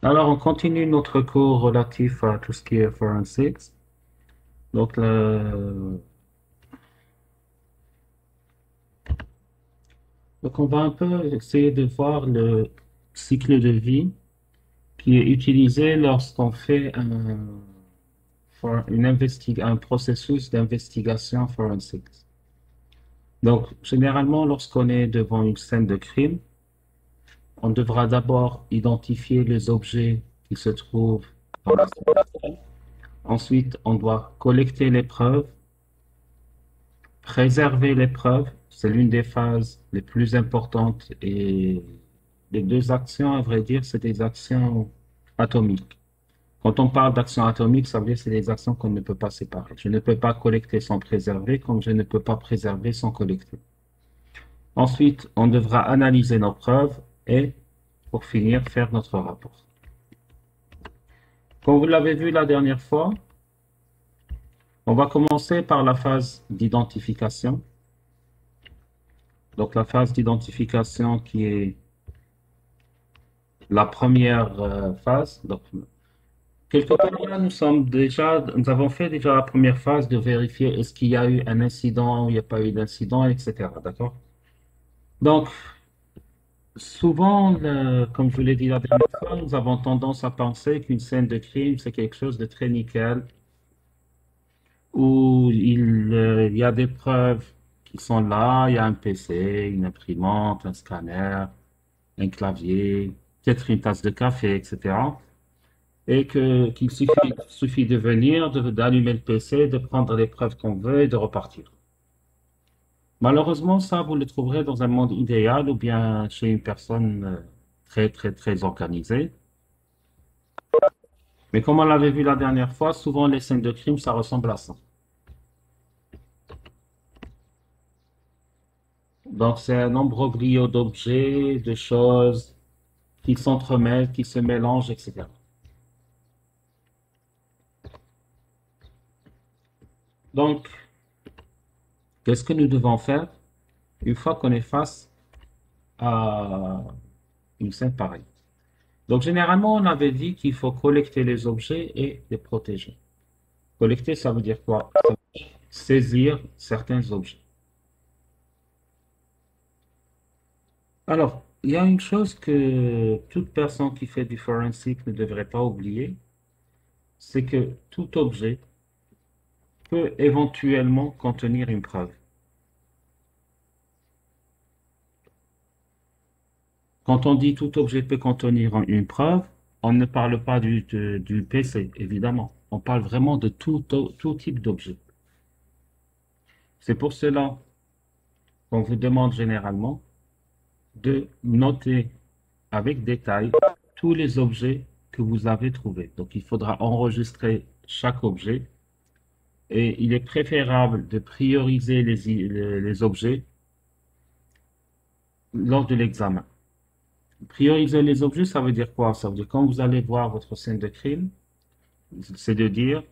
Alors, on continue notre cours relatif à tout ce qui est forensics. Donc, on va un peu essayer de voir le cycle de vie qui est utilisé lorsqu'on fait un processus d'investigation forensics. Donc, généralement, lorsqu'on est devant une scène de crime, on devra d'abord identifier les objets qui se trouvent dans la scène. Ensuite, on doit collecter les preuves. Préserver les preuves, c'est l'une des phases les plus importantes et les deux actions, à vrai dire, c'est des actions atomiques. Quand on parle d'actions atomiques, ça veut dire que c'est des actions qu'on ne peut pas séparer. Je ne peux pas collecter sans préserver, comme je ne peux pas préserver sans collecter. Ensuite, on devra analyser nos preuves et, pour finir, faire notre rapport. Comme vous l'avez vu la dernière fois, on va commencer par la phase d'identification. Donc la phase d'identification qui est la première phase. Donc, quelque part là, nous avons fait déjà la première phase de vérifier est-ce qu'il y a eu un incident ou il n'y a pas eu d'incident, etc. D'accord? Donc, souvent, comme je l'ai dit la dernière fois, nous avons tendance à penser qu'une scène de crime, c'est quelque chose de très nickel, où il y a des preuves qui sont là, il y a un PC, une imprimante, un scanner, un clavier, peut-être une tasse de café, etc. Et qu'il suffit de venir, d'allumer le PC, de prendre les preuves qu'on veut et de repartir. Malheureusement, ça, vous le trouverez dans un monde idéal ou bien chez une personne très, très, très organisée. Mais comme on l'avait vu la dernière fois, souvent les scènes de crime, ça ressemble à ça. Donc, c'est un imbroglio d'objets, de choses qui s'entremêlent, qui se mélangent, etc. Donc, qu'est-ce que nous devons faire une fois qu'on est face à une scène pareille? Donc, généralement, on avait dit qu'il faut collecter les objets et les protéger. Collecter, ça veut dire quoi? Ça veut dire saisir certains objets. Alors, il y a une chose que toute personne qui fait du forensic ne devrait pas oublier, c'est que tout objet peut éventuellement contenir une preuve. Quand on dit tout objet peut contenir une preuve, on ne parle pas du PC, évidemment. On parle vraiment de tout type d'objet. C'est pour cela qu'on vous demande généralement de noter avec détail tous les objets que vous avez trouvés. Donc, il faudra enregistrer chaque objet et il est préférable de prioriser les objets lors de l'examen. Prioriser les objets, ça veut dire quoi? Ça veut dire quand vous allez voir votre scène de crime, c'est de dire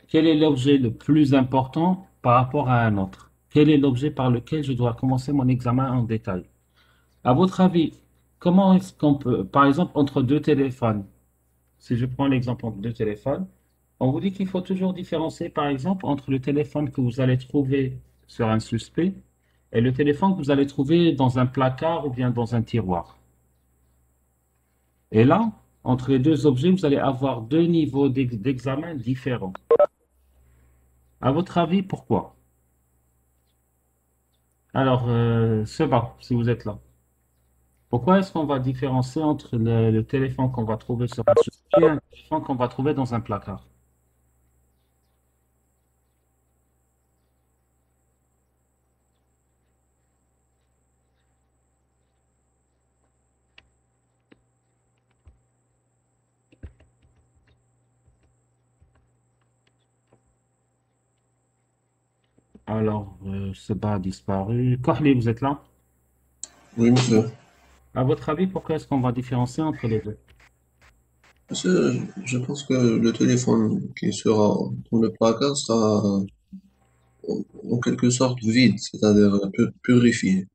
quel est l'objet le plus important par rapport à un autre? Quel est l'objet par lequel je dois commencer mon examen en détail? À votre avis, comment est-ce qu'on peut, par exemple, entre deux téléphones, si je prends l'exemple entre deux téléphones, on vous dit qu'il faut toujours différencier, par exemple, entre le téléphone que vous allez trouver sur un suspect et le téléphone que vous allez trouver dans un placard ou bien dans un tiroir. Et là, entre les deux objets, vous allez avoir deux niveaux d'examen différents. À votre avis, pourquoi? Alors, Seba, si vous êtes là, pourquoi est-ce qu'on va différencier entre le téléphone qu'on va trouver sur un suspect et un téléphone qu'on va trouver dans un placard? Alors, Seba a disparu. Kohli, vous êtes là? Oui, monsieur. À votre avis, pourquoi est-ce qu'on va différencier entre les deux? Parce que je pense que le téléphone qui sera dans le placard sera en quelque sorte vide, c'est-à-dire purifié.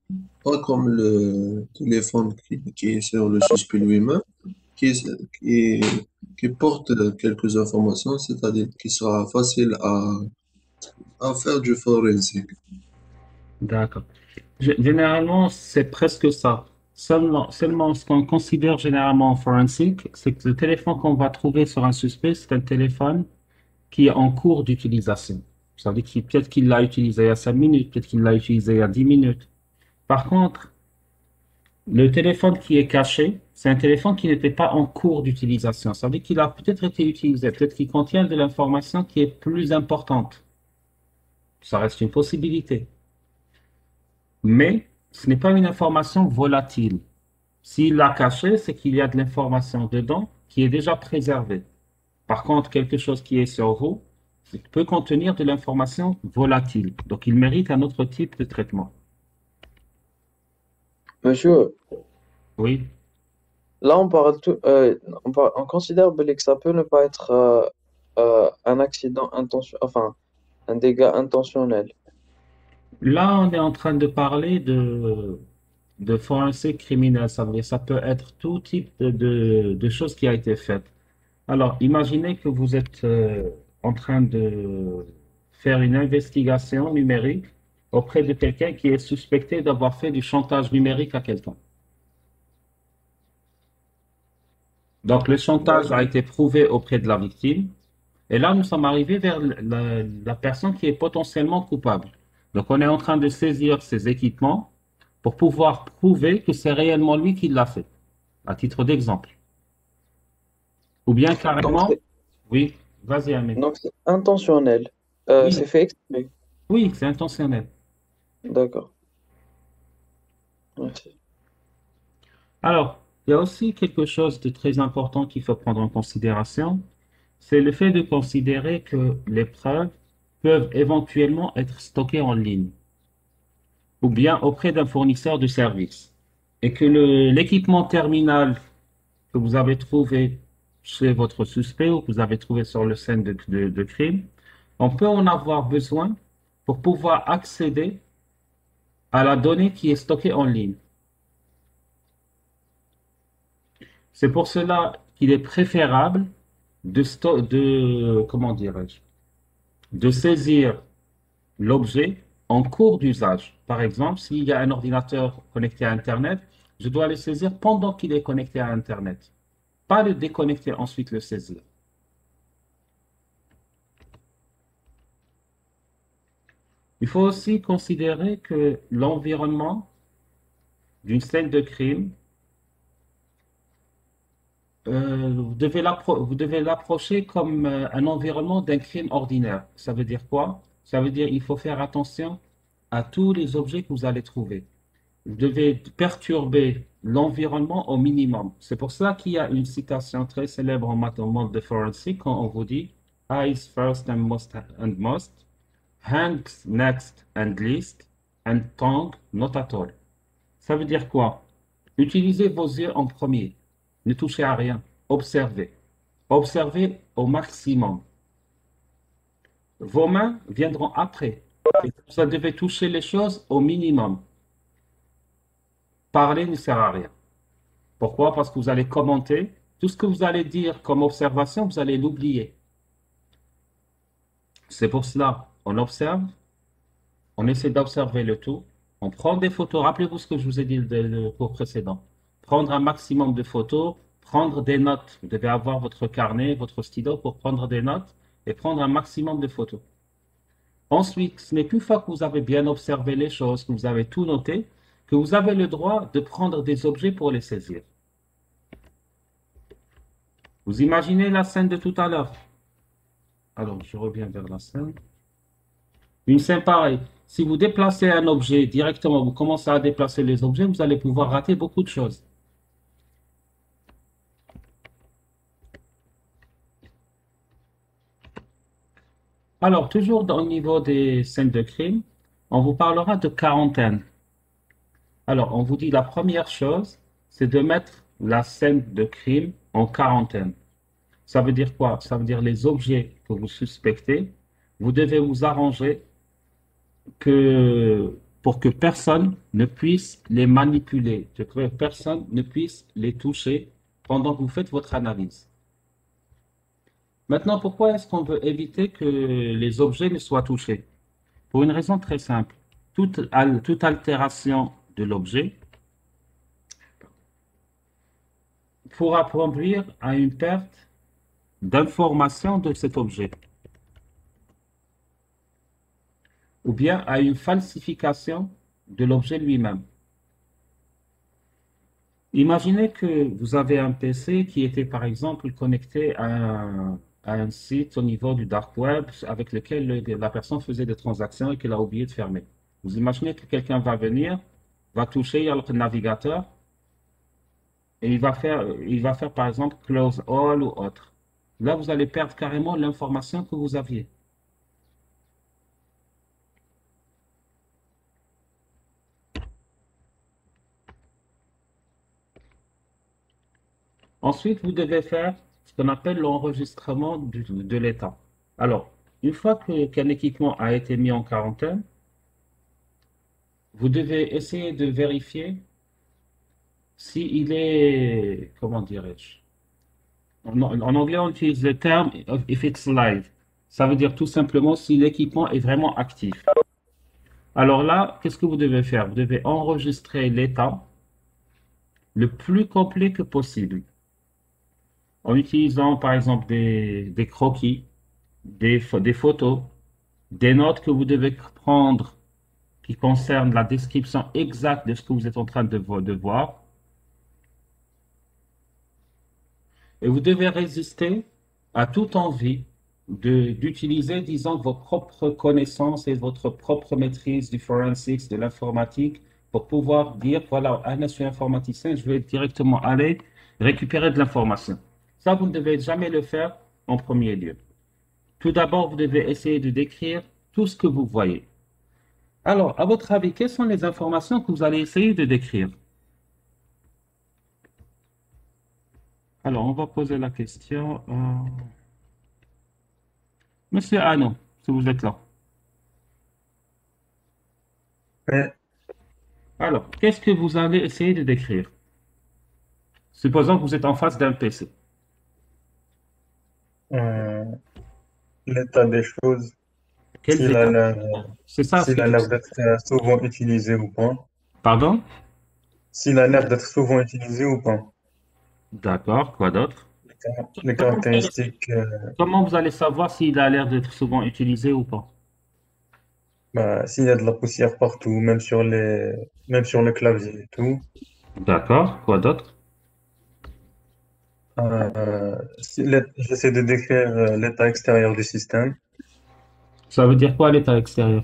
Pas comme le téléphone qui est sur le suspect lui-même, qui, est- qui, qui porte quelques informations, c'est-à-dire qui sera facile à faire du forensic. D'accord. Généralement, c'est presque ça. Seulement ce qu'on considère généralement en forensique, c'est que le téléphone qu'on va trouver sur un suspect, c'est un téléphone qui est en cours d'utilisation. Ça veut dire peut-être qu'il l'a utilisé il y a 5 minutes, peut-être qu'il l'a utilisé il y a 10 minutes. Par contre, le téléphone qui est caché, c'est un téléphone qui n'était pas en cours d'utilisation. Ça veut dire qu'il a peut-être été utilisé, peut-être qu'il contient de l'information qui est plus importante. Ça reste une possibilité. Mais ce n'est pas une information volatile. S'il l'a caché, c'est qu'il y a de l'information dedans qui est déjà préservée. Par contre, quelque chose qui est sur vous peut contenir de l'information volatile. Donc, il mérite un autre type de traitement. Monsieur, Oui. là on considère Belé, que ça peut ne pas être un accident intentionnel, enfin un dégât intentionnel. Là, on est en train de parler de forensique criminel. Ça veut dire, ça peut être tout type de choses qui a été faites. Alors, imaginez que vous êtes en train de faire une investigation numérique auprès de quelqu'un qui est suspecté d'avoir fait du chantage numérique à quelqu'un. Donc, le chantage a été prouvé auprès de la victime. Et là, nous sommes arrivés vers la personne qui est potentiellement coupable. Donc, on est en train de saisir ses équipements pour pouvoir prouver que c'est réellement lui qui l'a fait, à titre d'exemple. Ou bien Donc carrément, c'est oui, vas-y, Amé. donc c'est intentionnel. Oui, C'est fait exprès. oui, c'est intentionnel. D'accord. Merci. Alors, il y a aussi quelque chose de très important qu'il faut prendre en considération, c'est le fait de considérer que les preuves peuvent éventuellement être stockées en ligne ou bien auprès d'un fournisseur de services et que l'équipement terminal que vous avez trouvé chez votre suspect ou que vous avez trouvé sur le scène de crime, on peut en avoir besoin pour pouvoir accéder à la donnée qui est stockée en ligne. C'est pour cela qu'il est préférable comment dirais-je, de saisir l'objet en cours d'usage. Par exemple, s'il y a un ordinateur connecté à Internet, je dois le saisir pendant qu'il est connecté à Internet, pas le déconnecter ensuite le saisir. Il faut aussi considérer que l'environnement d'une scène de crime, vous devez l'approcher comme un environnement d'un crime ordinaire. Ça veut dire quoi? Ça veut dire qu'il faut faire attention à tous les objets que vous allez trouver. Vous devez perturber l'environnement au minimum. C'est pour ça qu'il y a une citation très célèbre en monde de forensic quand on vous dit eyes first and most, hands next and least, and tongue not at all. Ça veut dire quoi? Utilisez vos yeux en premier. Ne touchez à rien. Observez. Observez au maximum. Vos mains viendront après. Et vous devez toucher les choses au minimum. Parler ne sert à rien. Pourquoi? Parce que vous allez commenter. Tout ce que vous allez dire comme observation, vous allez l'oublier. C'est pour cela, on observe, on essaie d'observer le tout, on prend des photos. Rappelez-vous ce que je vous ai dit le cours précédent. Prendre un maximum de photos, prendre des notes. Vous devez avoir votre carnet, votre stylo pour prendre des notes et prendre un maximum de photos. Ensuite, ce n'est qu'une fois que vous avez bien observé les choses, que vous avez tout noté, que vous avez le droit de prendre des objets pour les saisir. Vous imaginez la scène de tout à l'heure. Alors, je reviens vers la scène. Une scène pareille. Si vous déplacez un objet directement, vous commencez à déplacer les objets, vous allez pouvoir rater beaucoup de choses. Alors, toujours au niveau des scènes de crime, on vous parlera de quarantaine. Alors, on vous dit la première chose, c'est de mettre la scène de crime en quarantaine. Ça veut dire quoi? Ça veut dire les objets que vous suspectez, vous devez vous arranger que pour que personne ne puisse les manipuler, que personne ne puisse les toucher pendant que vous faites votre analyse. Maintenant, pourquoi est-ce qu'on veut éviter que les objets ne soient touchés? Pour une raison très simple. Toute altération de l'objet pourra conduire à une perte d'information de cet objet ou bien à une falsification de l'objet lui-même. Imaginez que vous avez un PC qui était par exemple connecté à un site au niveau du dark web avec lequel la personne faisait des transactions et qu'elle a oublié de fermer. Vous imaginez que quelqu'un va venir, va toucher le navigateur et il va faire par exemple close all ou autre. Là, vous allez perdre carrément l'information que vous aviez. Ensuite, vous devez faire ce qu'on appelle l'enregistrement de l'état. Alors, une fois qu'un équipement a été mis en quarantaine, vous devez essayer de vérifier s'il est, comment dirais-je, en anglais on utilise le terme if it's live. Ça veut dire tout simplement si l'équipement est vraiment actif. Alors là, qu'est-ce que vous devez faire? Vous devez enregistrer l'état le plus complet que possible en utilisant par exemple des croquis, des photos, des notes que vous devez prendre qui concernent la description exacte de ce que vous êtes en train de voir. Et vous devez résister à toute envie d'utiliser, disons, vos propres connaissances et votre propre maîtrise du forensics, de l'informatique, pour pouvoir dire, voilà, je suis informaticien, je vais directement aller récupérer de l'information. Ça, vous ne devez jamais le faire en premier lieu. Tout d'abord, vous devez essayer de décrire tout ce que vous voyez. Alors, à votre avis, quelles sont les informations que vous allez essayer de décrire? Alors, on va poser la question. Monsieur Arnaud, si vous êtes là. Ouais, Alors, qu'est-ce que vous allez essayer de décrire? Supposons que vous êtes en face d'un PC. euh, l'état des choses, Quels s'il a états? l'air, C'est ça ce s'il que a je... l'air d'être souvent utilisé ou pas. Pardon? S'il a l'air d'être souvent utilisé ou pas. D'accord, quoi d'autre? Les Comment vous allez, caractéristiques, comment vous allez savoir s'il a l'air d'être souvent utilisé ou pas? bah, s'il y a de la poussière partout, même sur le clavier et tout. D'accord, quoi d'autre? J'essaie de décrire l'état extérieur du système. Ça veut dire quoi l'état extérieur?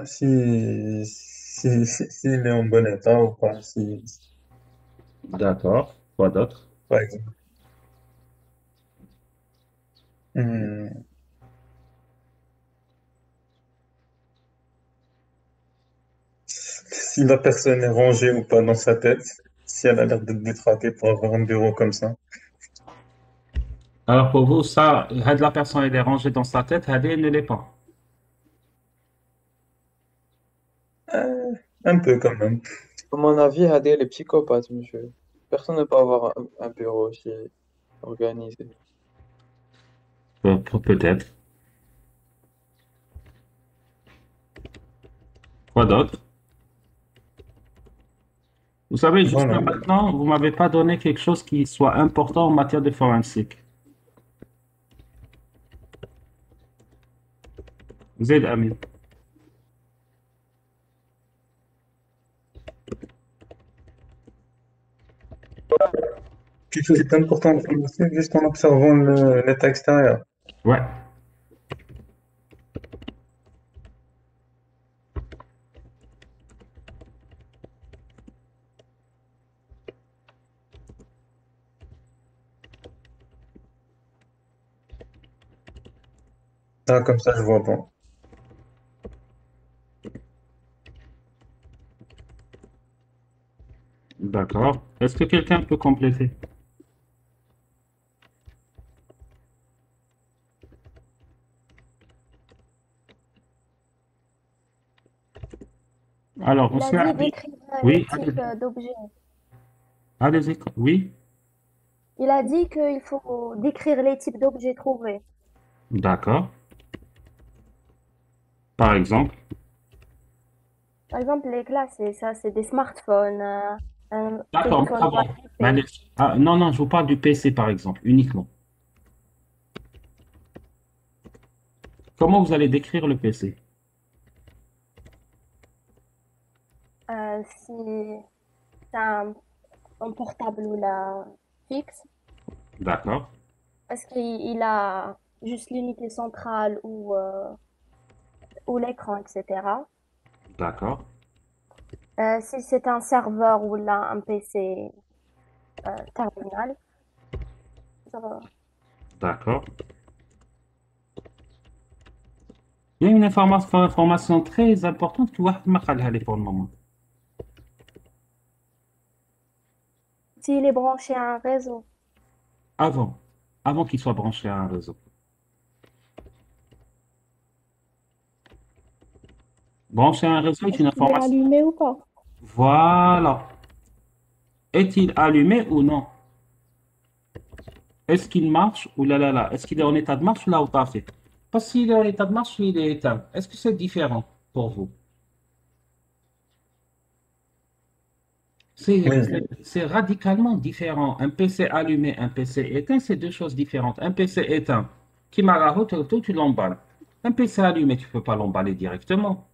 S'il est en bon état ou pas. D'accord, quoi d'autre? Par exemple. Hmm, si la personne est rangée ou pas dans sa tête, si elle a l'air d'être détraquée pour avoir un bureau comme ça. Alors pour vous, ça, la personne elle est rangée dans sa tête, elle ne l'est pas. Un peu quand même. À mon avis, Hadé, les psychopathes, monsieur. Personne ne peut avoir un bureau aussi organisé. Peut-être. Quoi d'autre? Vous savez, jusqu'à Voilà. maintenant, vous m'avez pas donné quelque chose qui soit important en matière de forensique. Vous êtes ami. Quelque chose d'important pour nous, c'est juste en observant l'état extérieur. Ouais. Ah, comme ça, je vois pas. D'accord. Est-ce que quelqu'un peut compléter? Alors, Il a monsieur dit Ali, d'écrire oui, les types d'objets. allez-y, oui, Il a dit qu'il faut décrire les types d'objets trouvés. d'accord. Par exemple, Par exemple, les classes, c'est ça, c'est des smartphones, un d'accord, téléphone ou un pardon. PC. Non, non, je vous parle du PC, par exemple, uniquement. Comment vous allez décrire le PC? Si c'est un portable ou la fixe, D'accord, est-ce qu'il a juste l'unité centrale ou l'écran, etc. d'accord, Si c'est un serveur ou là, un PC terminal, ça va. d'accord. Il y a une information très importante que واحد ما قالها لي pour le moment. S'il est branché à un réseau, Avant, avant qu'il soit branché à un réseau. Branché à un réseau est une Est-ce qu'il est information. allumé ou pas? Voilà. Est-il allumé ou non? Est-ce qu'il marche ou là là là? Est-ce qu'il est en état de marche ou là ou pas fait? Parce qu'il est en état de marche, il est éteint. Est-ce que c'est différent pour vous? C'est Oui, c'est radicalement différent. Un PC allumé, un PC éteint, c'est deux choses différentes. Un PC éteint, qui m'a la route, tu l'emballes. Un PC allumé, tu ne peux pas l'emballer directement.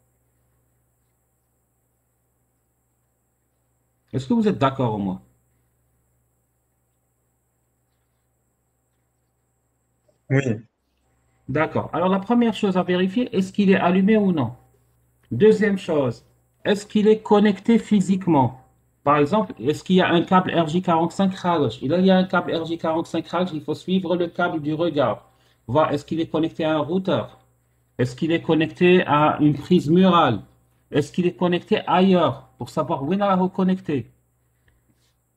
Est-ce que vous êtes d'accord au moins? oui, D'accord. Alors la première chose à vérifier, est-ce qu'il est allumé ou non? Deuxième chose, est-ce qu'il est connecté physiquement? Par exemple, est-ce qu'il y a un câble RJ45 Raj? Et là, il y a un câble RJ45 Raj, il faut suivre le câble du regard. Voir, est-ce qu'il est connecté à un routeur? Est-ce qu'il est connecté à une prise murale? Est-ce qu'il est connecté ailleurs pour savoir où il est reconnecté?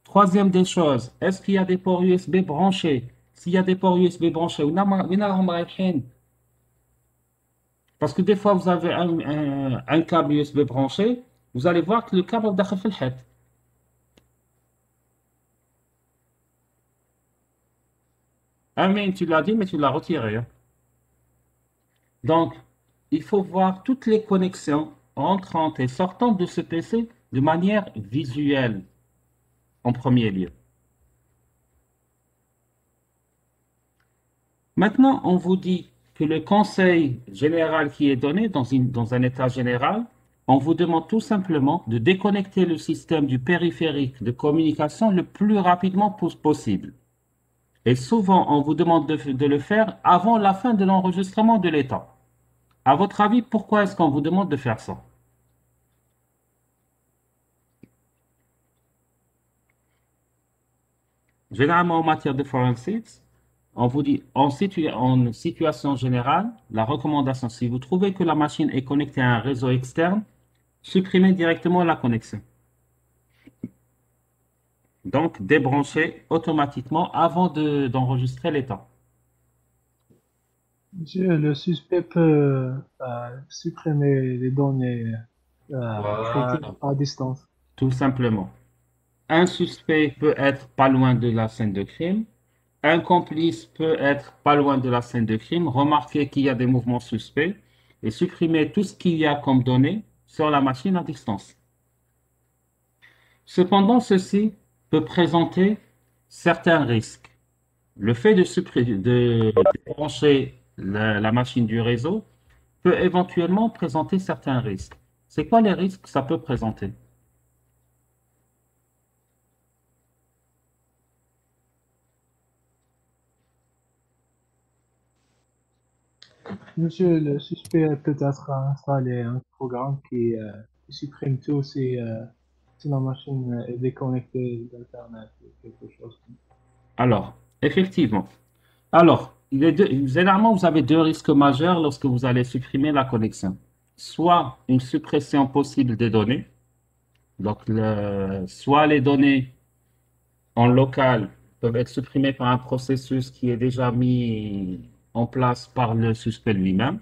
Troisième des choses, est-ce qu'il y a des ports USB branchés? S'il y a des ports USB branchés, où est-ce رايحين? Parce que des fois, vous avez un câble USB branché, vous allez voir que le câble داخل في الحيط. Ah, mais tu l'as dit, mais tu l'as retiré, hein. Donc, il faut voir toutes les connexions entrantes et sortantes de ce PC de manière visuelle en premier lieu. Maintenant, on vous dit que le conseil général qui est donné dans un état général, on vous demande tout simplement de déconnecter le système du périphérique de communication le plus rapidement possible. Et souvent, on vous demande de le faire avant la fin de l'enregistrement de l'état. À votre avis, pourquoi est-ce qu'on vous demande de faire ça? Généralement, en matière de forensics, on vous dit en situation générale, la recommandation, si vous trouvez que la machine est connectée à un réseau externe, supprimez directement la connexion. Donc, débranchez automatiquement avant d'enregistrer l'état. Monsieur, le suspect peut supprimer les données Voilà. critiques à distance. Tout simplement. Un suspect peut être pas loin de la scène de crime. Un complice peut être pas loin de la scène de crime. Remarquez qu'il y a des mouvements suspects et supprimer tout ce qu'il y a comme données sur la machine à distance. Cependant, ceci peut présenter certains risques. Le fait de débrancher la machine du réseau peut éventuellement présenter certains risques. C'est quoi les risques que ça peut présenter? Monsieur, le suspect a peut-être installé un programme qui supprime tout si la machine est déconnectée d'Internet ou quelque chose. Alors, effectivement. Alors, généralement, vous avez deux risques majeurs lorsque vous allez supprimer la connexion. Soit une suppression possible des données, donc soit les données en local peuvent être supprimées par un processus qui est déjà mis en place par le suspect lui-même,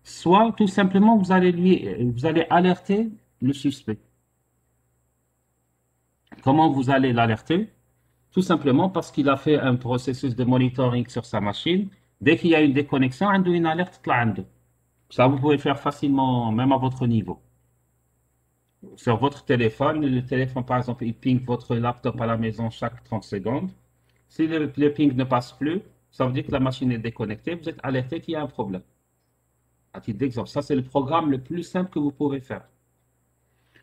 soit tout simplement vous allez alerter le suspect. Comment vous allez l'alerter? Tout simplement parce qu'il a fait un processus de monitoring sur sa machine. Dès qu'il y a une déconnexion, il y a une alerte. Ça, vous pouvez le faire facilement, même à votre niveau. Sur votre téléphone, le téléphone, par exemple, il ping votre laptop à la maison chaque 30 secondes. Si le ping ne passe plus, ça veut dire que la machine est déconnectée. Vous êtes alerté qu'il y a un problème. À titre d'exemple, ça, c'est le programme le plus simple que vous pouvez faire.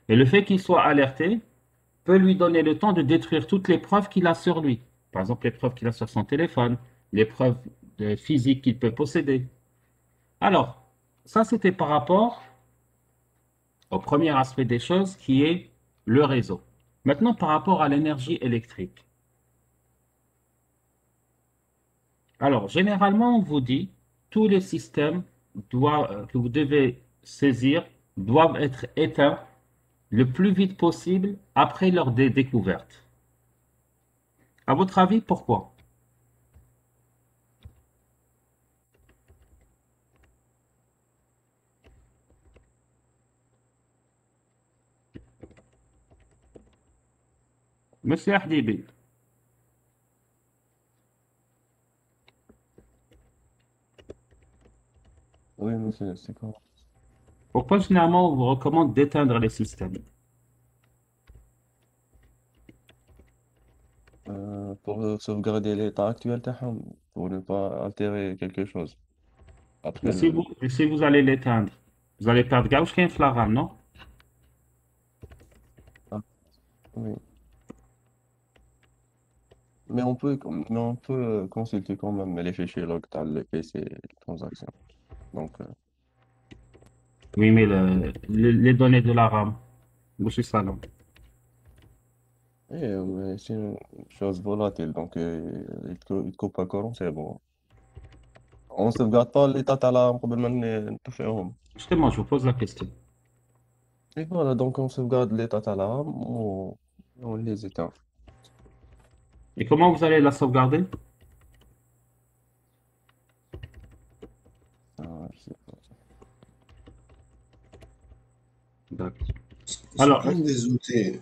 Et le fait qu'il soit alerté peut lui donner le temps de détruire toutes les preuves qu'il a sur lui. Par exemple, les preuves qu'il a sur son téléphone, les preuves physiques qu'il peut posséder. Alors, ça, c'était par rapport au premier aspect des choses qui est le réseau. Maintenant, par rapport à l'énergie électrique. Alors, généralement, on vous dit tous les systèmes que vous devez saisir doivent être éteints le plus vite possible après leur découverte. À votre avis, pourquoi? Monsieur Ahdibi, Oui, monsieur, c'est quoi? pourquoi généralement on vous recommande d'éteindre les systèmes? Pour sauvegarder l'état actuel, تاعهم, pour ne pas altérer quelque chose. Après, Mais si vous allez l'éteindre, vous allez perdre gauche qui la RAM, non? ah, oui. Mais on peut consulter quand même les fichiers log dans le PC les transactions. Donc, Oui, mais les données de la RAM, c'est ça, non? mais c'est une chose volatile, donc il te coupe un courant, c'est bon. On ne sauvegarde pas l'état à la قبل ما نطفئهم. Justement, je vous pose la question. Et voilà, donc on sauvegarde l'état à la RAM, on les éteint. Et comment vous allez la sauvegarder? Je sais pas. D'accord. C'est Alors, un des outils.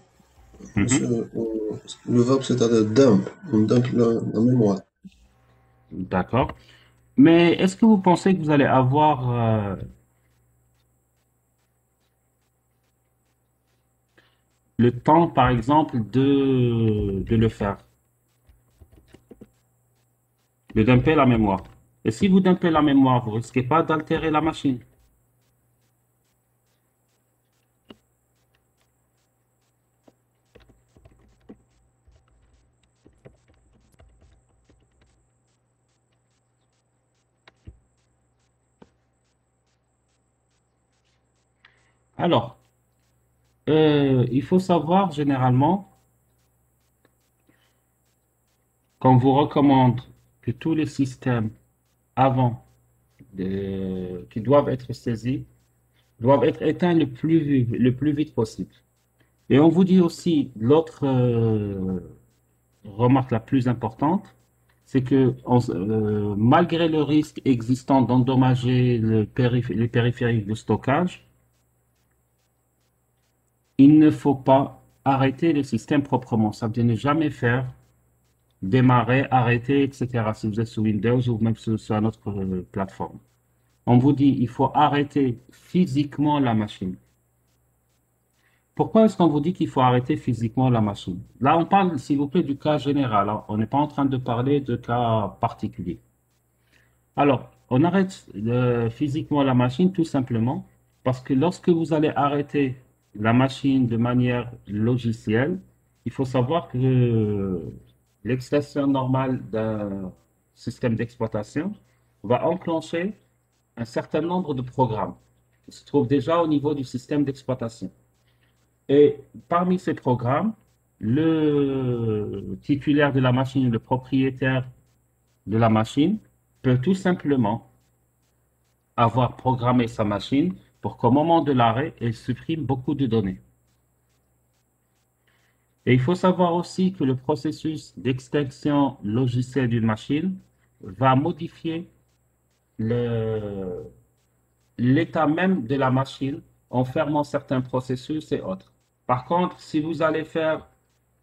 mhm, Le VAP, c'est-à-dire dump. On dump la mémoire. d'accord. Mais est-ce que vous pensez que vous allez avoir le temps, par exemple, de le faire, de dumper la mémoire? Et si vous dumpez la mémoire, vous risquez pas d'altérer la machine. Alors, il faut savoir généralement qu'on vous recommande que tous les systèmes avant qui doivent être saisis doivent être éteints le plus vite possible. Et on vous dit aussi l'autre remarque la plus importante, c'est que malgré le risque existant d'endommager les périphériques de stockage, il ne faut pas arrêter le système proprement. Ça veut dire ne jamais faire démarrer, arrêter, etc. Si vous êtes sous Windows ou même sur une autre plateforme. On vous dit il faut arrêter physiquement la machine. Pourquoi est-ce qu'on vous dit qu'il faut arrêter physiquement la machine? Là, on parle, s'il vous plaît, du cas général, hein. On n'est pas en train de parler de cas particuliers. Alors, on arrête physiquement la machine tout simplement parce que lorsque vous allez arrêter la machine de manière logicielle, il faut savoir que l'expression normale d'un système d'exploitation va enclencher un certain nombre de programmes qui se trouvent déjà au niveau du système d'exploitation. Et parmi ces programmes, le titulaire de la machine, le propriétaire de la machine, peut tout simplement avoir programmé sa machine pour qu'au moment de l'arrêt, elle supprime beaucoup de données. Et il faut savoir aussi que le processus d'extinction logicielle d'une machine va modifier l'état même de la machine en fermant certains processus et autres. Par contre, si vous allez faire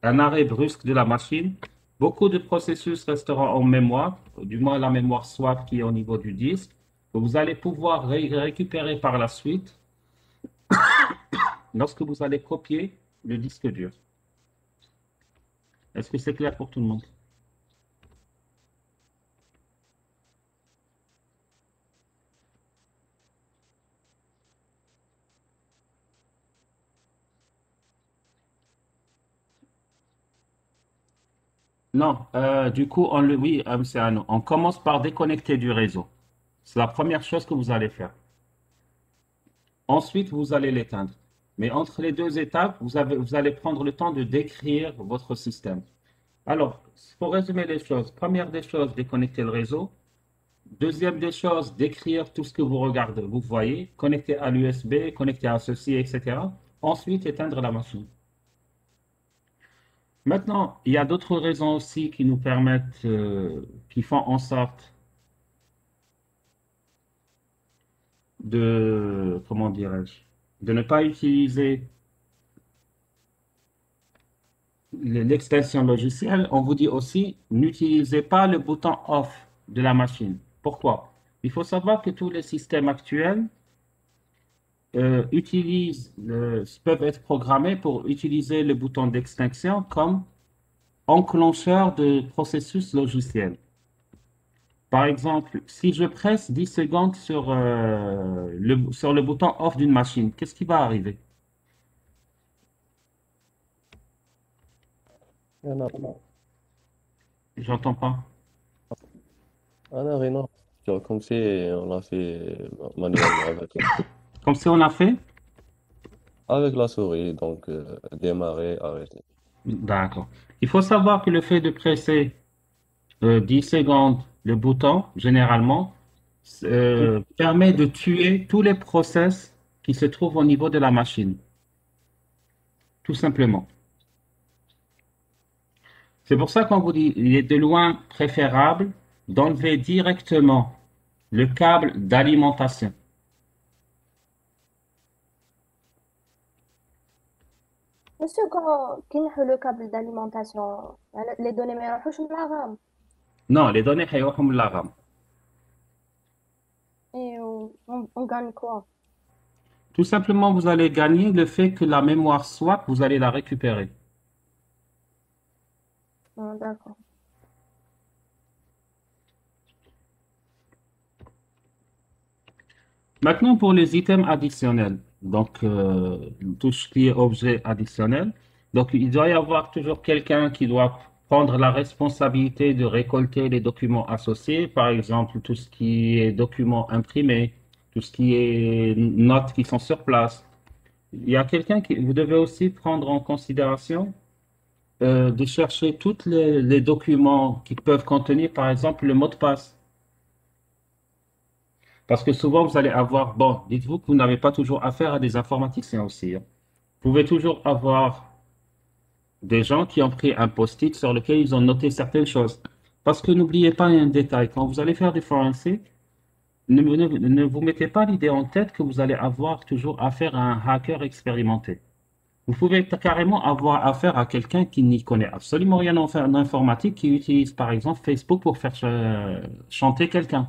un arrêt brusque de la machine, beaucoup de processus resteront en mémoire, du moins la mémoire swap qui est au niveau du disque, que vous allez pouvoir récupérer par la suite lorsque vous allez copier le disque dur. Est-ce que c'est clair pour tout le monde? Non, du coup, oui, c'est un non. On commence par déconnecter du réseau. C'est la première chose que vous allez faire. Ensuite, vous allez l'éteindre. Mais entre les deux étapes, vous allez prendre le temps de décrire votre système. Alors, pour résumer les choses, première des choses, déconnecter le réseau. Deuxième des choses, décrire tout ce que vous regardez, vous voyez, connecter à l'USB, connecter à ceci, etc. Ensuite, éteindre la machine. Maintenant, il y a d'autres raisons aussi qui nous permettent, qui font en sorte de, comment dirais-je, de ne pas utiliser l'extension logicielle. On vous dit aussi, n'utilisez pas le bouton off de la machine. Pourquoi? Il faut savoir que tous les systèmes actuels peuvent être programmés pour utiliser le bouton d'extinction comme enclencheur de processus logiciel. Par exemple, si je presse 10 secondes sur le bouton off d'une machine, qu'est-ce qui va arriver? J'entends pas. Rien. Genre, comme si on l'a fait manuellement Comme si on a fait? avec la souris, donc démarrer, arrêter. D'accord. Il faut savoir que le fait de presser 10 secondes le bouton, généralement, permet de tuer tous les process qui se trouvent au niveau de la machine. Tout simplement. C'est pour ça qu'on vous dit, il est de loin préférable d'enlever directement le câble d'alimentation. Monsieur, quand le câble d'alimentation, les données ما يروحوش من la RAM. Non, les données هيروحوا من la RAM. Et on gagne quoi? Tout simplement, vous allez gagner le fait que la mémoire swap, vous allez la récupérer. Ah, d'accord. Maintenant, pour les items additionnels, donc tout ce qui est objet additionnel, donc il doit y avoir toujours quelqu'un qui doit prendre la responsabilité de récolter les documents associés, par exemple tout ce qui est documents imprimés, tout ce qui est notes qui sont sur place. Il y a quelqu'un qui, vous devez aussi prendre en considération de chercher tous les documents qui peuvent contenir, par exemple, le mot de passe. Parce que souvent, vous allez avoir, bon, dites-vous que vous n'avez pas toujours affaire à des informaticiens aussi, hein. Vous pouvez toujours avoir des gens qui ont pris un post-it sur lequel ils ont noté certaines choses. Parce que n'oubliez pas un détail, quand vous allez faire du forensic, ne vous mettez pas l'idée en tête que vous allez avoir toujours affaire à un hacker expérimenté. Vous pouvez carrément avoir affaire à quelqu'un qui n'y connaît absolument rien en informatique, qui utilise par exemple Facebook pour faire chanter quelqu'un.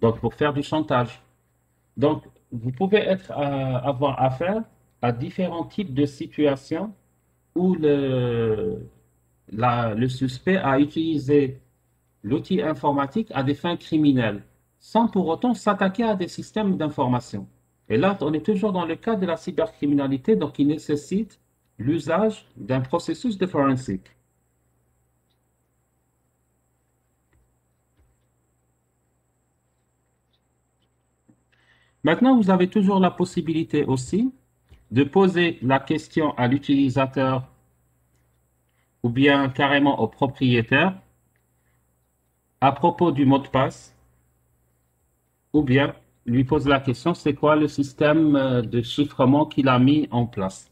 Donc, pour faire du chantage. Donc, vous pouvez avoir affaire à différents types de situations où le suspect a utilisé l'outil informatique à des fins criminelles, sans pour autant s'attaquer à des systèmes d'information. Et là, on est toujours dans le cas de la cybercriminalité, donc il nécessite l'usage d'un processus de forensic. Maintenant, vous avez toujours la possibilité aussi de poser la question à l'utilisateur ou bien carrément au propriétaire à propos du mot de passe, ou bien lui poser la question, c'est quoi le système de chiffrement qu'il a mis en place?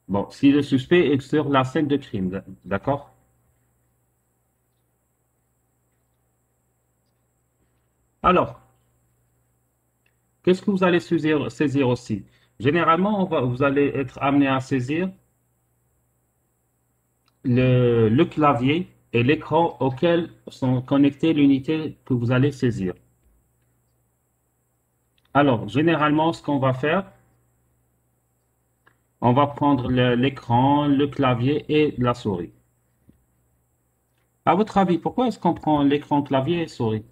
Bon, si le suspect est sur la scène de crime, d'accord? Alors, Qu'est-ce que vous allez saisir aussi? Généralement, vous allez être amené à saisir le clavier et l'écran auquel sont connectées l'unité que vous allez saisir. Alors, généralement, ce qu'on va faire, on va prendre l'écran, le clavier et la souris. À votre avis, pourquoi est-ce qu'on prend l'écran, clavier et souris?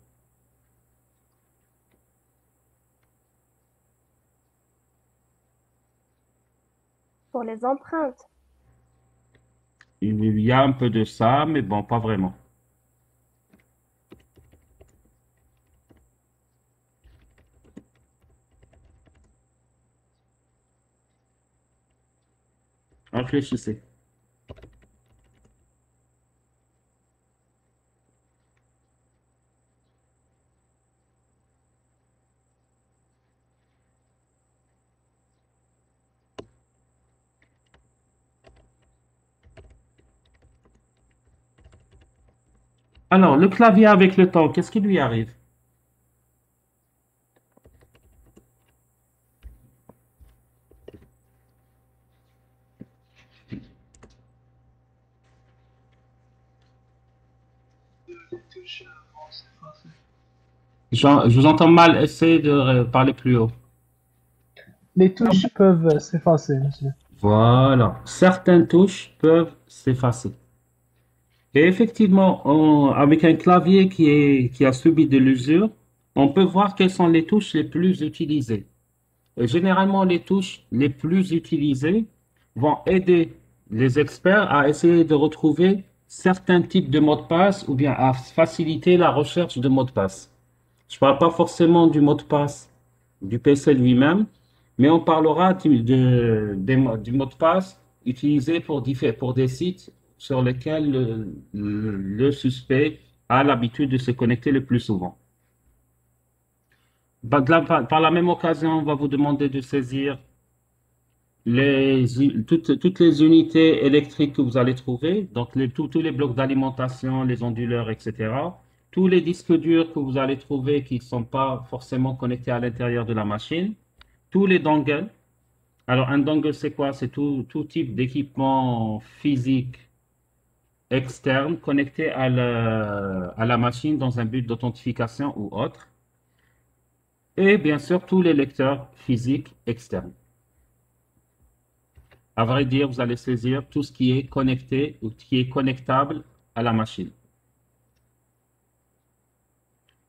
Pour les empreintes. Il y a un peu de ça, mais bon, pas vraiment. Réfléchissez. Alors, le clavier avec le temps, qu'est-ce qui lui arrive? Je vous entends mal, essayez de parler plus haut. Les touches peuvent s'effacer, monsieur. Voilà, certaines touches peuvent s'effacer. Et effectivement, avec un clavier qui a subi de l'usure, on peut voir quelles sont les touches les plus utilisées. Et généralement, les touches les plus utilisées vont aider les experts à essayer de retrouver certains types de mots de passe ou bien à faciliter la recherche de mots de passe. Je ne parle pas forcément du mot de passe du PC lui-même, mais on parlera du mot de passe utilisé pour des sites sur lesquels le suspect a l'habitude de se connecter le plus souvent. Par la même occasion, on va vous demander de saisir toutes les unités électriques que vous allez trouver, donc tous les blocs d'alimentation, les onduleurs, etc. Tous les disques durs que vous allez trouver qui ne sont pas forcément connectés à l'intérieur de la machine, tous les dongles. Alors, un dongle, c'est quoi? C'est tout type d'équipement physique externe connecté à la machine dans un but d'authentification ou autre. Et bien sûr, tous les lecteurs physiques externes. À vrai dire, vous allez saisir tout ce qui est connecté ou qui est connectable à la machine.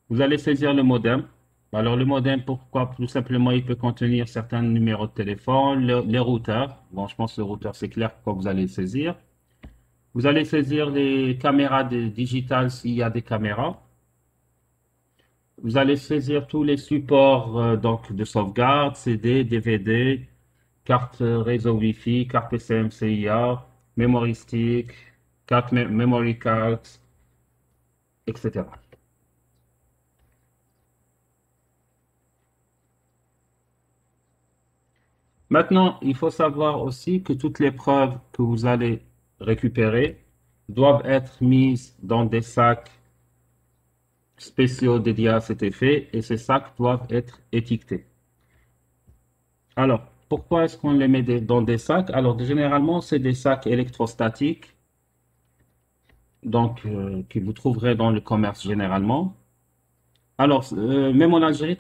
Vous allez saisir le modem. Alors, le modem, pourquoi? Tout simplement, il peut contenir certains numéros de téléphone, les routeurs. Bon, je pense que le routeur, c'est clair pourquoi vous allez le saisir. Vous allez saisir les caméras digitales s'il y a des caméras. Vous allez saisir tous les supports donc de sauvegarde, CD, DVD, carte réseau Wi-Fi, carte PCM-CIA, memory stick, carte memory card, etc. Maintenant, il faut savoir aussi que toutes les preuves que vous allez récupérer doivent être mises dans des sacs spéciaux dédiés à cet effet et ces sacs doivent être étiquetés. Alors, pourquoi est-ce qu'on les met dans des sacs? Alors, généralement, c'est des sacs électrostatiques, donc que vous trouverez dans le commerce généralement. Alors, même en Algérie,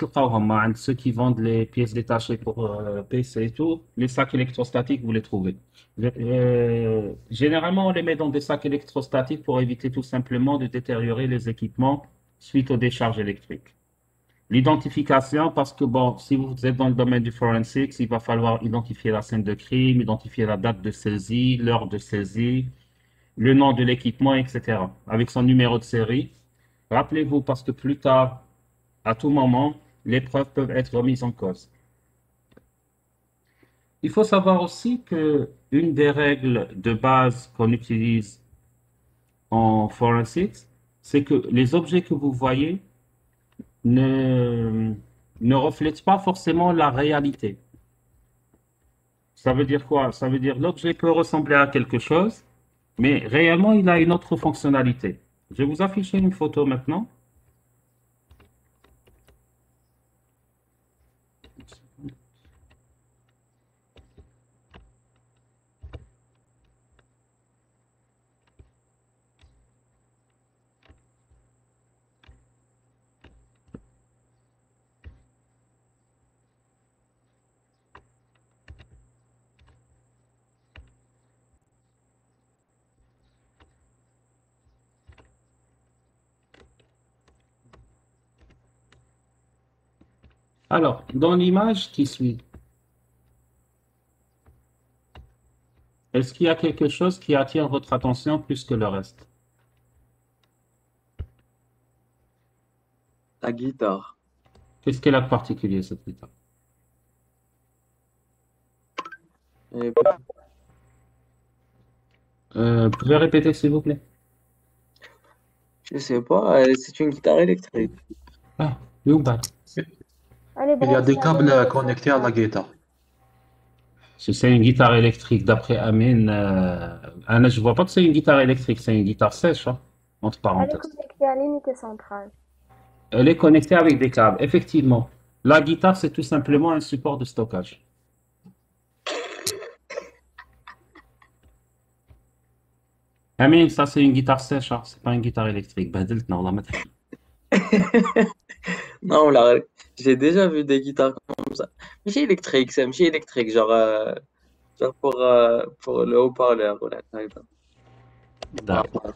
ceux qui vendent les pièces détachées pour PC et tout, les sacs électrostatiques, vous les trouvez. Généralement, on les met dans des sacs électrostatiques pour éviter tout simplement de détériorer les équipements suite aux décharges électriques. L'identification, parce que bon, si vous êtes dans le domaine du forensics, il va falloir identifier la scène de crime, identifier la date de saisie, l'heure de saisie, le nom de l'équipement, etc. Avec son numéro de série. Rappelez-vous, parce que plus tard, à tout moment, les preuves peuvent être remises en cause. Il faut savoir aussi que une des règles de base qu'on utilise en forensics, c'est que les objets que vous voyez ne reflètent pas forcément la réalité. Ça veut dire quoi? Ça veut dire l'objet peut ressembler à quelque chose, mais réellement, il a une autre fonctionnalité. Je vais vous afficher une photo maintenant. Alors, dans l'image qui suit, est-ce qu'il y a quelque chose qui attire votre attention plus que le reste? La guitare. Qu'est-ce qu'elle a de particulier, cette guitare? Et Vous pouvez répéter, s'il vous plaît? je sais pas, c'est une guitare électrique. Ah, Youmba. Elle est Il y a des branchée à câbles l'unité connectés à la centrale. guitare. Si c'est une guitare électrique, d'après Amine, Anna, je vois pas que c'est une guitare électrique, c'est une guitare sèche, hein, entre Elle est parenthèses. connectée à l'unité centrale. Elle est connectée avec des câbles, effectivement. La guitare, c'est tout simplement un support de stockage. Amine, ça c'est une guitare sèche, hein, c'est pas une guitare électrique. بدلتنا والله ما تحكي. Non, là, j'ai déjà vu des guitares comme ça. Mais c'est électrique, c'est électrique, genre pour le haut-parleur. Voilà, par exemple. D'accord.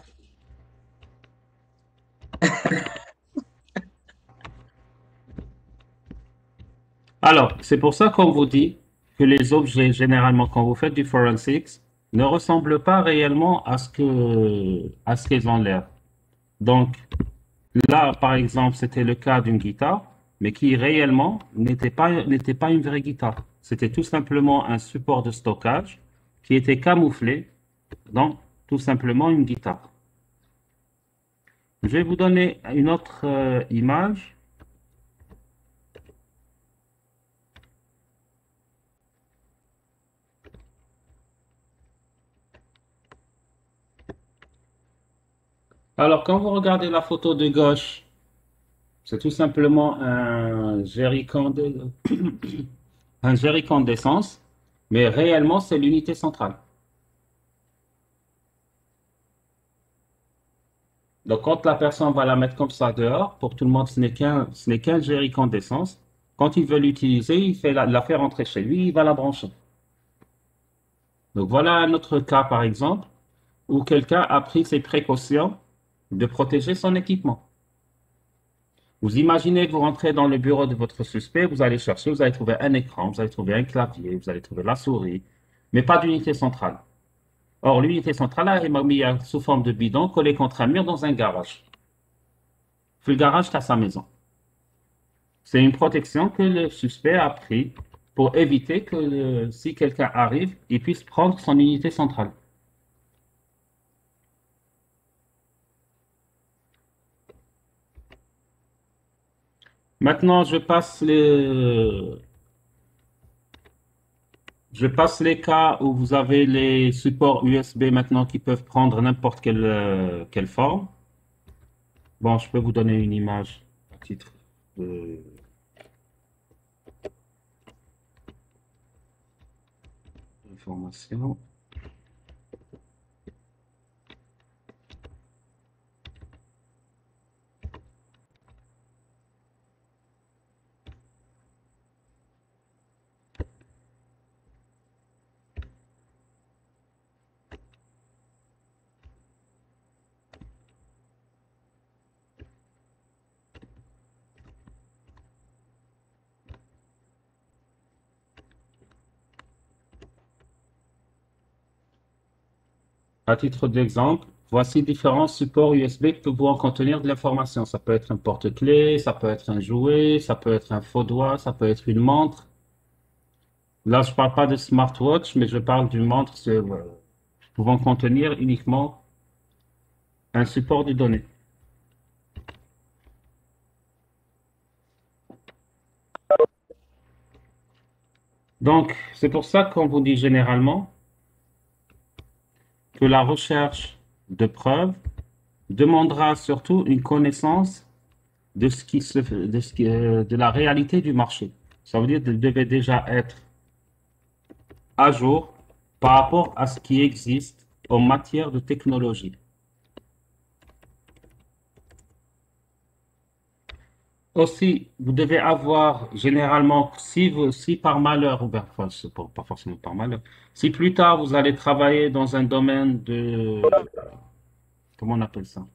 Alors, c'est pour ça qu'on vous dit que les objets, généralement, quand vous faites du forensics, ne ressemblent pas réellement à ce qu'ils ont l'air. Donc, là, par exemple, c'était le cas d'une guitare, mais qui réellement n'était pas une vraie guitare. C'était tout simplement un support de stockage qui était camouflé dans tout simplement une guitare. Je vais vous donner une autre image. Alors, quand vous regardez la photo de gauche, c'est tout simplement un jerrycan un jerrycan d'essence, mais réellement, c'est l'unité centrale. Donc, quand la personne va la mettre comme ça dehors, pour tout le monde, ce n'est qu'un jerrycan d'essence. Quand il veut l'utiliser, il fait la fait rentrer chez lui, il va la brancher. Donc, voilà un autre cas, par exemple, où quelqu'un a pris ses précautions de protéger son équipement. Vous imaginez que vous rentrez dans le bureau de votre suspect, vous allez chercher, vous allez trouver un écran, vous allez trouver un clavier, vous allez trouver la souris, mais pas d'unité centrale. Or, l'unité centrale est mis sous forme de bidon collé contre un mur dans un garage. Puis le garage, c'est à sa maison. C'est une protection que le suspect a pris pour éviter que si quelqu'un arrive, il puisse prendre son unité centrale. Maintenant, je passe les cas où vous avez les supports USB maintenant qui peuvent prendre n'importe quelle forme. Bon, je peux vous donner une image à titre d'information. À titre d'exemple, voici différents supports USB qui peuvent contenir de l'information. Ça peut être un porte-clés, ça peut être un jouet, ça peut être un faux doigt, ça peut être une montre. Là, je ne parle pas de smartwatch, mais je parle d'une montre pouvant contenir uniquement un support de données. Donc, c'est pour ça qu'on vous dit généralement que la recherche de preuves demandera surtout une connaissance de de la réalité du marché. Ça veut dire que vous devez déjà être à jour par rapport à ce qui existe en matière de technologie. Aussi, vous devez avoir généralement, si par malheur, ou bien, enfin, pas forcément par malheur, si plus tard vous allez travailler dans un domaine comment on appelle ça?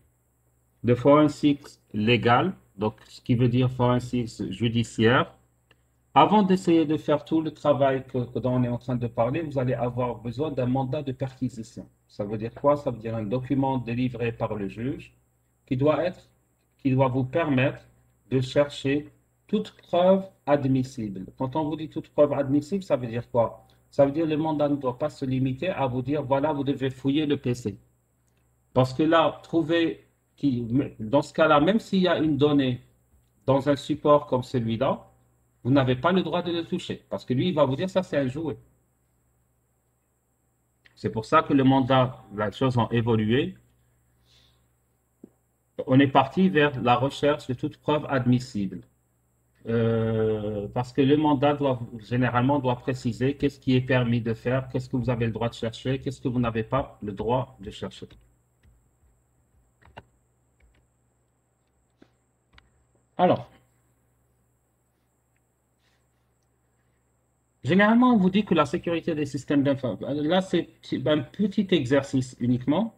De forensics légal, donc ce qui veut dire forensics judiciaire, Avant d'essayer de faire tout le travail dont on est en train de parler, vous allez avoir besoin d'un mandat de perquisition. Ça veut dire quoi? Ça veut dire un document délivré par le juge qui doit être, qui doit vous permettre de chercher toute preuve admissible. Quand on vous dit toute preuve admissible, ça veut dire quoi? Ça veut dire que le mandat ne doit pas se limiter à vous dire, voilà, vous devez fouiller le PC. Parce que là, dans ce cas-là, même s'il y a une donnée dans un support comme celui-là, vous n'avez pas le droit de le toucher. Parce que lui, il va vous dire, ça, c'est un jouet. C'est pour ça que le mandat, les choses ont évolué. On est parti vers la recherche de toute preuve admissible. Parce que le mandat généralement doit préciser qu'est-ce qui est permis de faire, qu'est-ce que vous avez le droit de chercher, qu'est-ce que vous n'avez pas le droit de chercher. Alors, généralement, on vous dit que la sécurité des systèmes d'information, là, c'est un petit exercice uniquement.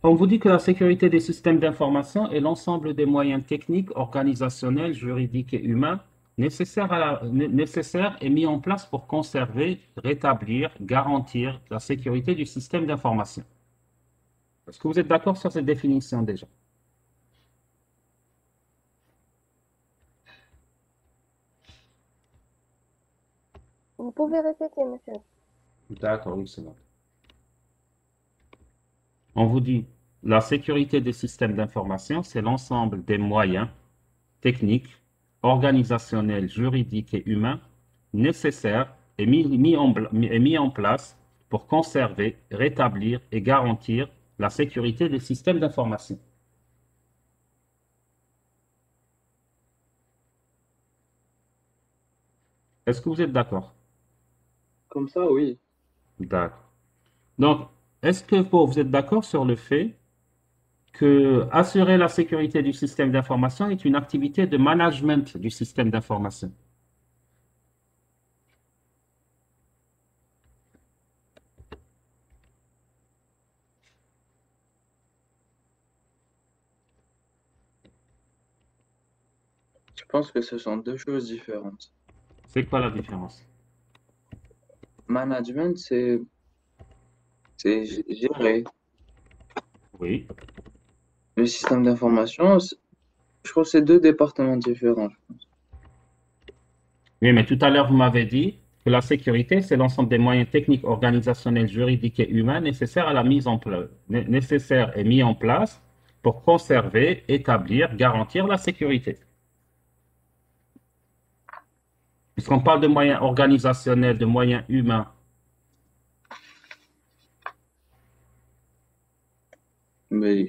On vous dit que la sécurité des systèmes d'information est l'ensemble des moyens techniques, organisationnels, juridiques et humains nécessaires et mis en place pour conserver, rétablir, garantir la sécurité du système d'information. Est-ce que vous êtes d'accord sur cette définition déjà? Vous pouvez répéter, monsieur. D'accord, oui, c'est bon. On vous dit, la sécurité des systèmes d'information, c'est l'ensemble des moyens techniques, organisationnels, juridiques et humains nécessaires et mis en place pour conserver, rétablir et garantir la sécurité des systèmes d'information. Est-ce que vous êtes d'accord? Comme ça, oui. D'accord. Donc, est-ce que vous êtes d'accord sur le fait que assurer la sécurité du système d'information est une activité de management du système d'information? Je pense que ce sont deux choses différentes. C'est quoi la différence? Management, c'est gérer Oui. le système d'information. Je trouve que c'est deux départements différents. Oui, mais tout à l'heure, vous m'avez dit que la sécurité, c'est l'ensemble des moyens techniques, organisationnels, juridiques et humains nécessaires à la mise en place, nécessaires et mis en place pour conserver, établir, garantir la sécurité. Puisqu'on parle de moyens organisationnels, de moyens humains, Mais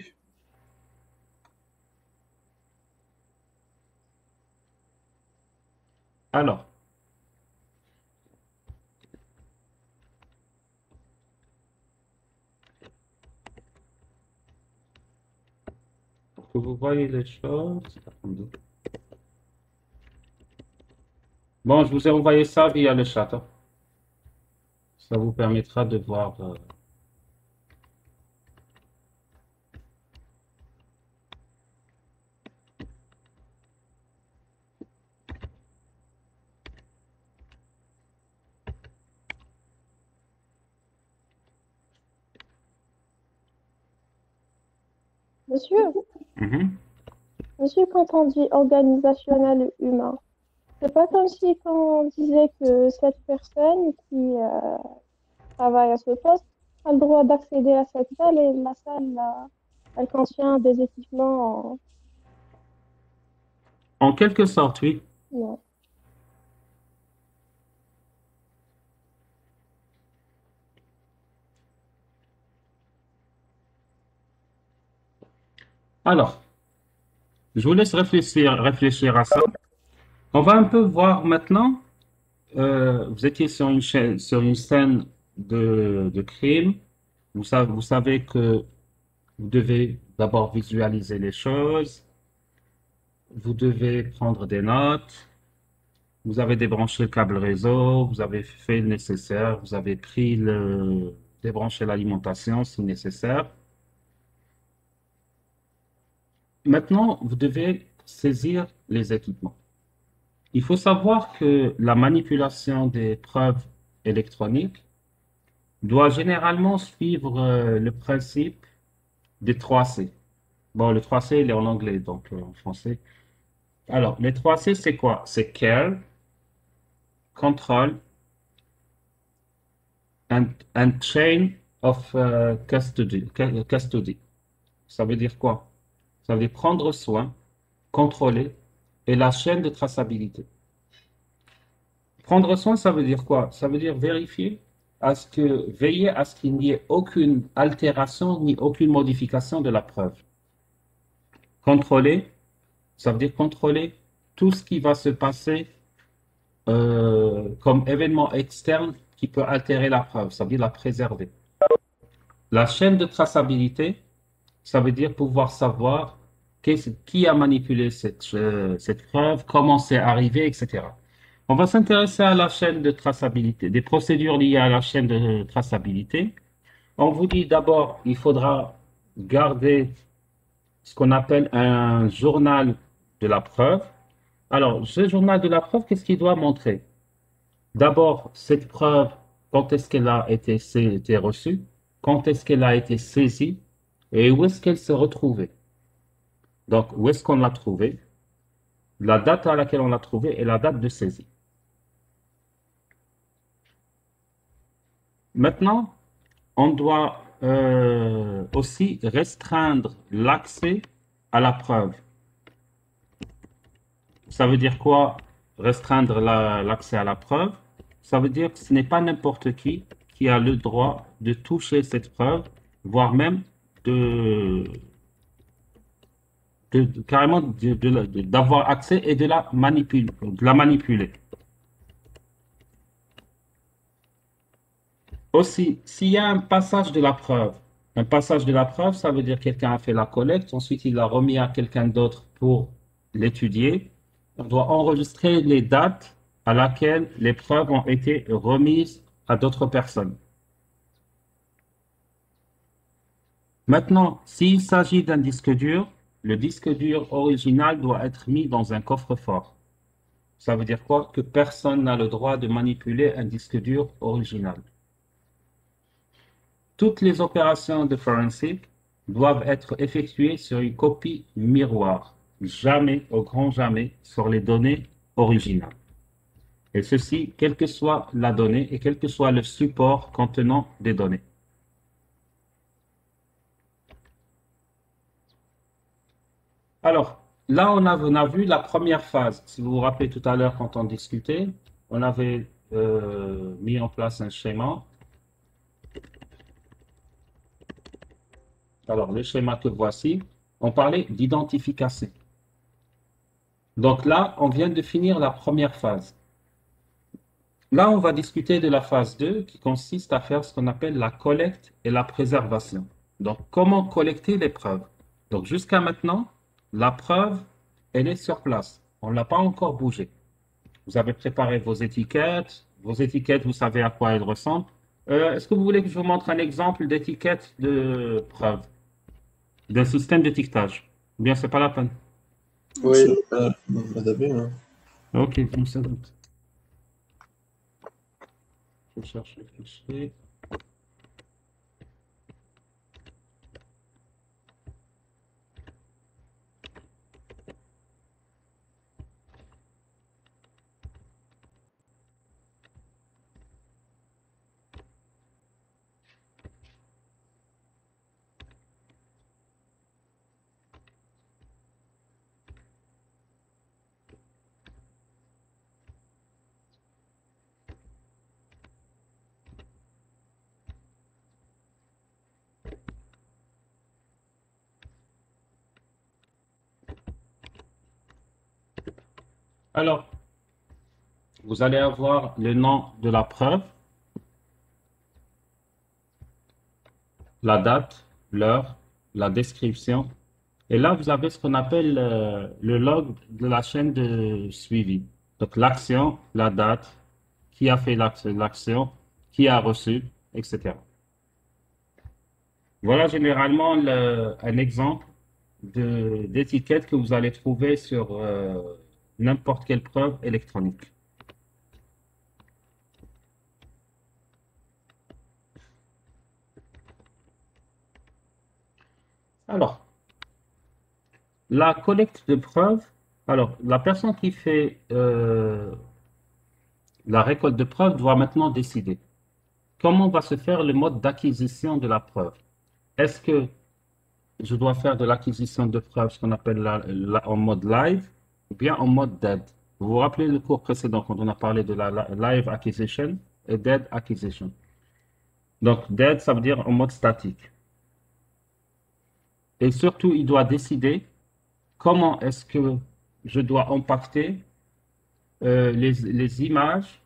alors, pour que vous voyez les choses, attendez. Bon, je vous ai envoyé ça via le chat, hein. Ça vous permettra de voir. Monsieur, Mhm. monsieur, quand on dit organisationnel humain, c'est pas comme si quand on disait que cette personne qui travaille à ce poste a le droit d'accéder à cette salle et la salle, elle contient des équipements. En quelque sorte, oui. Non. Alors, je vous laisse réfléchir à ça. On va un peu voir maintenant. Vous étiez sur sur une scène de crime. Vous savez que vous devez d'abord visualiser les choses. Vous devez prendre des notes. Vous avez débranché le câble réseau. Vous avez fait le nécessaire. Vous avez débranché l'alimentation si nécessaire. Maintenant, vous devez saisir les équipements. Il faut savoir que la manipulation des preuves électroniques doit généralement suivre le principe des 3C. Bon, le 3C, il est en anglais, donc en français. Alors, les 3C, c'est quoi? C'est care, control, and chain of custody. Ça veut dire quoi? Ça veut dire prendre soin, contrôler, et la chaîne de traçabilité. Prendre soin, ça veut dire quoi? Ça veut dire vérifier veiller à ce qu'il n'y ait aucune altération ni aucune modification de la preuve. Contrôler, ça veut dire contrôler tout ce qui va se passer comme événement externe qui peut altérer la preuve, ça veut dire la préserver. La chaîne de traçabilité, ça veut dire pouvoir savoir qui a manipulé cette preuve, comment c'est arrivé, etc. On va s'intéresser à la chaîne de traçabilité, des procédures liées à la chaîne de traçabilité. On vous dit d'abord, il faudra garder ce qu'on appelle un journal de la preuve. Alors, ce journal de la preuve, qu'est-ce qu'il doit montrer? D'abord, cette preuve, quand est-ce qu'elle a été reçue, quand est-ce qu'elle a été saisie et où est-ce qu'elle se retrouvait. Donc, où est-ce qu'on l'a trouvée, la date à laquelle on l'a trouvée et la date de saisie. Maintenant, on doit aussi restreindre l'accès à la preuve. Ça veut dire quoi, restreindre l'accès à la preuve? Ça veut dire que ce n'est pas n'importe qui a le droit de toucher cette preuve, voire même carrément d'avoir accès et de la manipuler. Aussi, s'il y a un passage de la preuve, ça veut dire que quelqu'un a fait la collecte, ensuite il l'a remis à quelqu'un d'autre pour l'étudier. On doit enregistrer les dates à laquelle les preuves ont été remises à d'autres personnes. Maintenant, s'il s'agit d'un disque dur, le disque dur original doit être mis dans un coffre-fort. Ça veut dire quoi? Que personne n'a le droit de manipuler un disque dur original. Toutes les opérations de forensic doivent être effectuées sur une copie miroir, jamais, au grand jamais, sur les données originales. Et ceci, quelle que soit la donnée et quel que soit le support contenant des données. Alors, là, on a vu la première phase. Si vous vous rappelez tout à l'heure, quand on discutait, on avait mis en place un schéma. Alors, le schéma que voici, on parlait d'identification. Donc là, on vient de finir la première phase. Là, on va discuter de la phase 2 qui consiste à faire ce qu'on appelle la collecte et la préservation. Donc, comment collecter les preuves? Donc, jusqu'à maintenant, la preuve, elle est sur place. On ne l'a pas encore bougée. Vous avez préparé vos étiquettes. Vos étiquettes, vous savez à quoi elles ressemblent. Est-ce que vous voulez que je vous montre un exemple d'étiquette de preuve, d'un système d'étiquetage? Ou bien, ce n'est pas la peine? Oui. Hein. Ok, une seconde. Je cherche le fichier. Alors, vous allez avoir le nom de la preuve, la date, l'heure, la description. Et là, vous avez ce qu'on appelle le log de la chaîne de suivi. Donc, l'action, la date, qui a fait l'action, qui a reçu, etc. Voilà généralement un exemple d'étiquettes que vous allez trouver sur n'importe quelle preuve électronique. Alors, la collecte de preuves, alors la personne qui fait la récolte de preuves doit maintenant décider comment va se faire le mode d'acquisition de la preuve. Est-ce que je dois faire de l'acquisition de preuves, ce qu'on appelle en mode live, ou bien en mode dead? Vous vous rappelez le cours précédent quand on a parlé de la live acquisition et dead acquisition. Donc, dead, ça veut dire en mode statique. Et surtout, il doit décider comment est-ce que je dois impacter les images.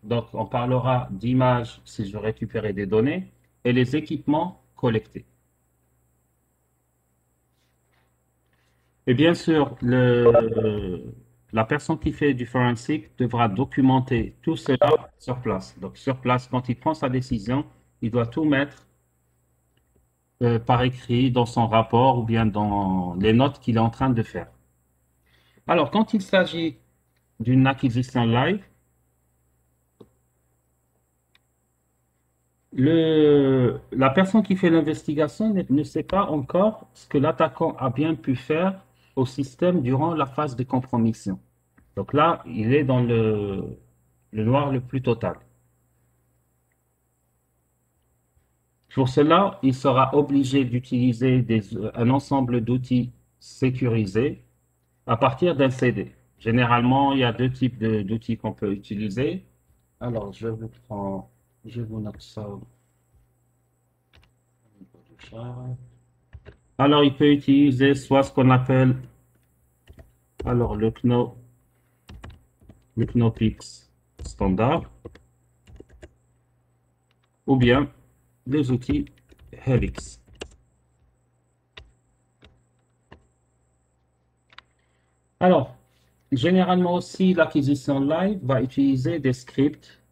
Donc, on parlera d'images si je récupérais des données et les équipements collectés. Et bien sûr, la personne qui fait du forensic devra documenter tout cela sur place. Donc, sur place, quand il prend sa décision, il doit tout mettre par écrit dans son rapport ou bien dans les notes qu'il est en train de faire. Alors, quand il s'agit d'une acquisition live, la personne qui fait l'investigation ne sait pas encore ce que l'attaquant a bien pu faire au système durant la phase de compromission. Donc là, il est dans le noir le plus total. Pour cela, il sera obligé d'utiliser un ensemble d'outils sécurisés à partir d'un CD. Généralement, il y a deux types d'outils qu'on peut utiliser. Alors, je vous note ça. Alors, il peut utiliser soit ce qu'on appelle le Knopix standard, ou bien les outils Helix. Alors, généralement aussi, l'acquisition live va utiliser des scripts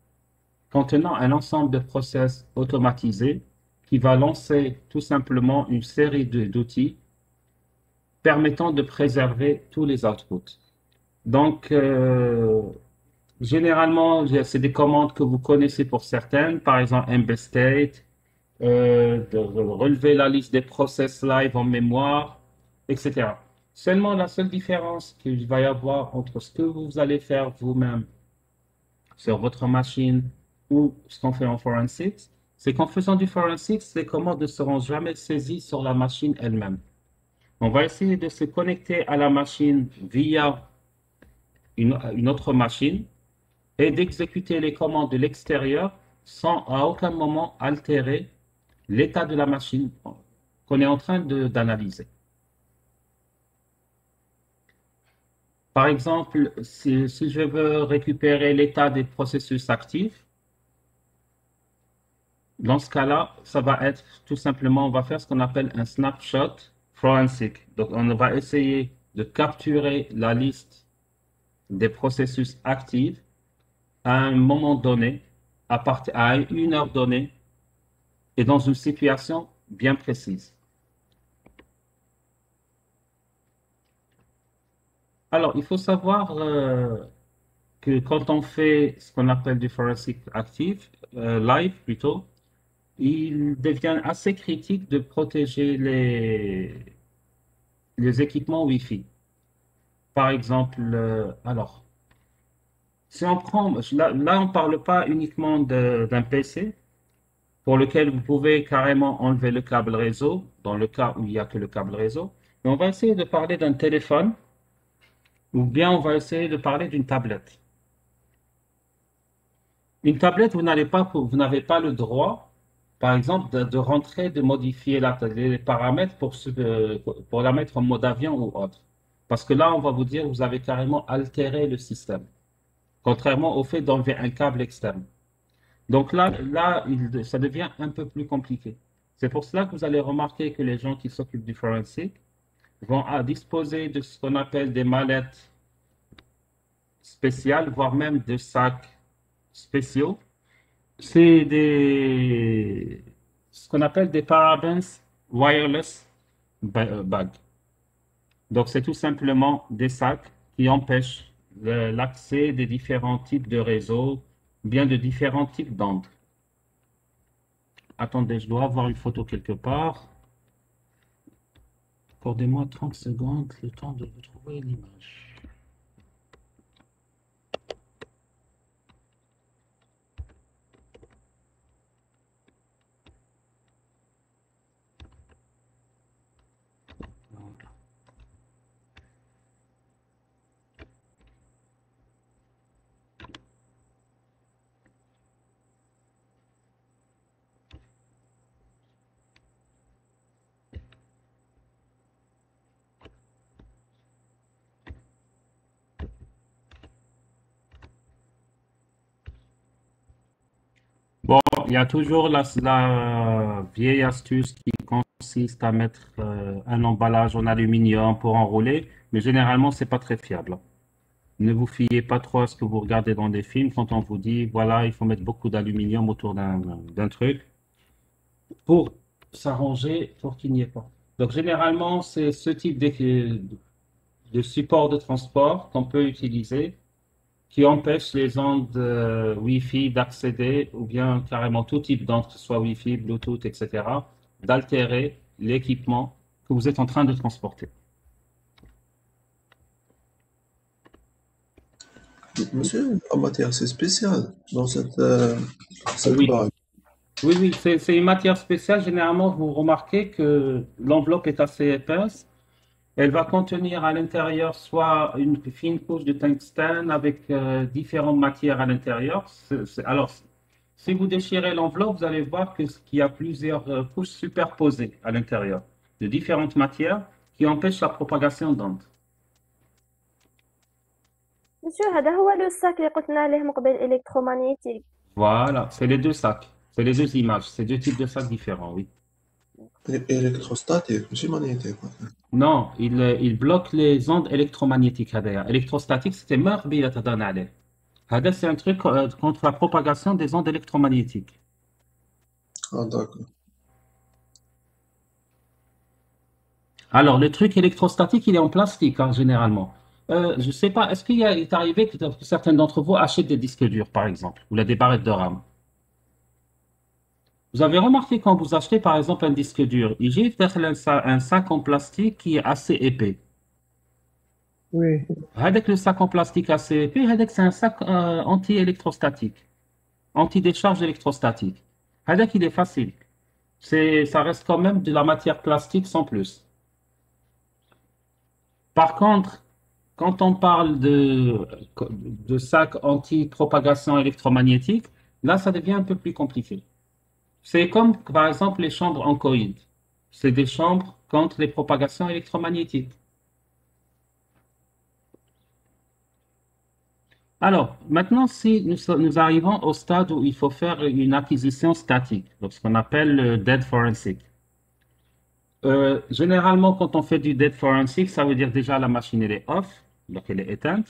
contenant un ensemble de process automatisés qui va lancer tout simplement une série d'outils permettant de préserver tous les outputs. Donc, généralement, c'est des commandes que vous connaissez pour certaines, par exemple mbstate, de relever la liste des process live en mémoire, etc. Seulement, la seule différence qu'il va y avoir entre ce que vous allez faire vous-même sur votre machine ou ce qu'on fait en forensics, c'est qu'en faisant du forensics, les commandes ne seront jamais saisies sur la machine elle-même. On va essayer de se connecter à la machine via une autre machine et d'exécuter les commandes de l'extérieur sans à aucun moment altérer l'état de la machine qu'on est en train d'analyser. Par exemple, si je veux récupérer l'état des processus actifs, dans ce cas-là, ça va être tout simplement, on va faire ce qu'on appelle un snapshot forensic. Donc, on va essayer de capturer la liste des processus actifs à un moment donné, à une heure donnée, et dans une situation bien précise. Alors, il faut savoir que quand on fait ce qu'on appelle du forensic active, live plutôt, il devient assez critique de protéger les équipements Wi-Fi. Par exemple, si on prend, là on ne parle pas uniquement d'un PC pour lequel vous pouvez carrément enlever le câble réseau, dans le cas où il n'y a que le câble réseau, mais on va essayer de parler d'un téléphone ou bien on va essayer de parler d'une tablette. Une tablette, vous n'avez pas le droit, par exemple, de rentrer, de modifier les paramètres pour la mettre en mode avion ou autre. Parce que là, on va vous dire, vous avez carrément altéré le système, contrairement au fait d'enlever un câble externe. Donc là, ça devient un peu plus compliqué. C'est pour cela que vous allez remarquer que les gens qui s'occupent du forensic vont disposer de ce qu'on appelle des mallettes spéciales, voire même de sacs spéciaux. C'est ce qu'on appelle des parabens wireless bag. Donc, c'est tout simplement des sacs qui empêchent l'accès des différents types de réseaux, bien de différents types d'ondes. Attendez, je dois avoir une photo quelque part. Accordez-moi 30 secondes, le temps de vous trouver l'image. Bon, il y a toujours la vieille astuce qui consiste à mettre un emballage en aluminium pour enrouler, mais généralement, c'est pas très fiable. Ne vous fiez pas trop à ce que vous regardez dans des films quand on vous dit, voilà, il faut mettre beaucoup d'aluminium autour d'un truc pour s'arranger pour qu'il n'y ait pas. Donc, généralement, c'est ce type de support de transport qu'on peut utiliser qui empêche les ondes Wi-Fi d'accéder, ou bien carrément tout type d'ondes, que ce soit Wi-Fi, Bluetooth, etc., d'altérer l'équipement que vous êtes en train de transporter. Monsieur, en matière, c'est spécial dans cette Oui, bague. oui, c'est une matière spéciale. Généralement, vous remarquez que l'enveloppe est assez épaisse. Elle va contenir à l'intérieur soit une fine couche de tungstène avec différentes matières à l'intérieur. Alors, si vous déchirez l'enveloppe, vous allez voir qu'il y a plusieurs couches superposées à l'intérieur de différentes matières qui empêchent la propagation d'ondes. مسيو هذا هو لو ساك اللي قلت لنا عليه مقبل الكترومagnétique. Voilà, c'est les deux sacs, c'est les deux images, c'est deux types de sacs différents, oui. Électrostatique, ماشي magnétique. Non, il bloque les ondes électromagnétiques. هذايا. Électrostatique, c'était ما قبيله تهضرنا عليه. هذا c'est un truc contre la propagation des ondes électromagnétiques. Ah, d'accord. Alors, le truc électrostatique, il est en plastique, hein, généralement. Je ne sais pas, est-ce qu'il est arrivé que certains d'entre vous achètent des disques durs, par exemple, ou des barrettes de RAM? Vous avez remarqué quand vous achetez, par exemple, un disque dur, il y a un sac en plastique qui est assez épais. Oui, Avec le sac en plastique assez épais, c'est un sac anti-électrostatique, anti-décharge électrostatique. Avec, il est facile. Ça reste quand même de la matière plastique sans plus. Par contre, quand on parle de sac anti-propagation électromagnétique, là, ça devient un peu plus compliqué. C'est comme, par exemple, les chambres ancoïdes. C'est des chambres contre les propagations électromagnétiques. Alors, maintenant, si nous arrivons au stade où il faut faire une acquisition statique, donc ce qu'on appelle le dead forensic. Généralement, quand on fait du dead forensic, ça veut dire déjà la machine elle est off, donc elle est éteinte,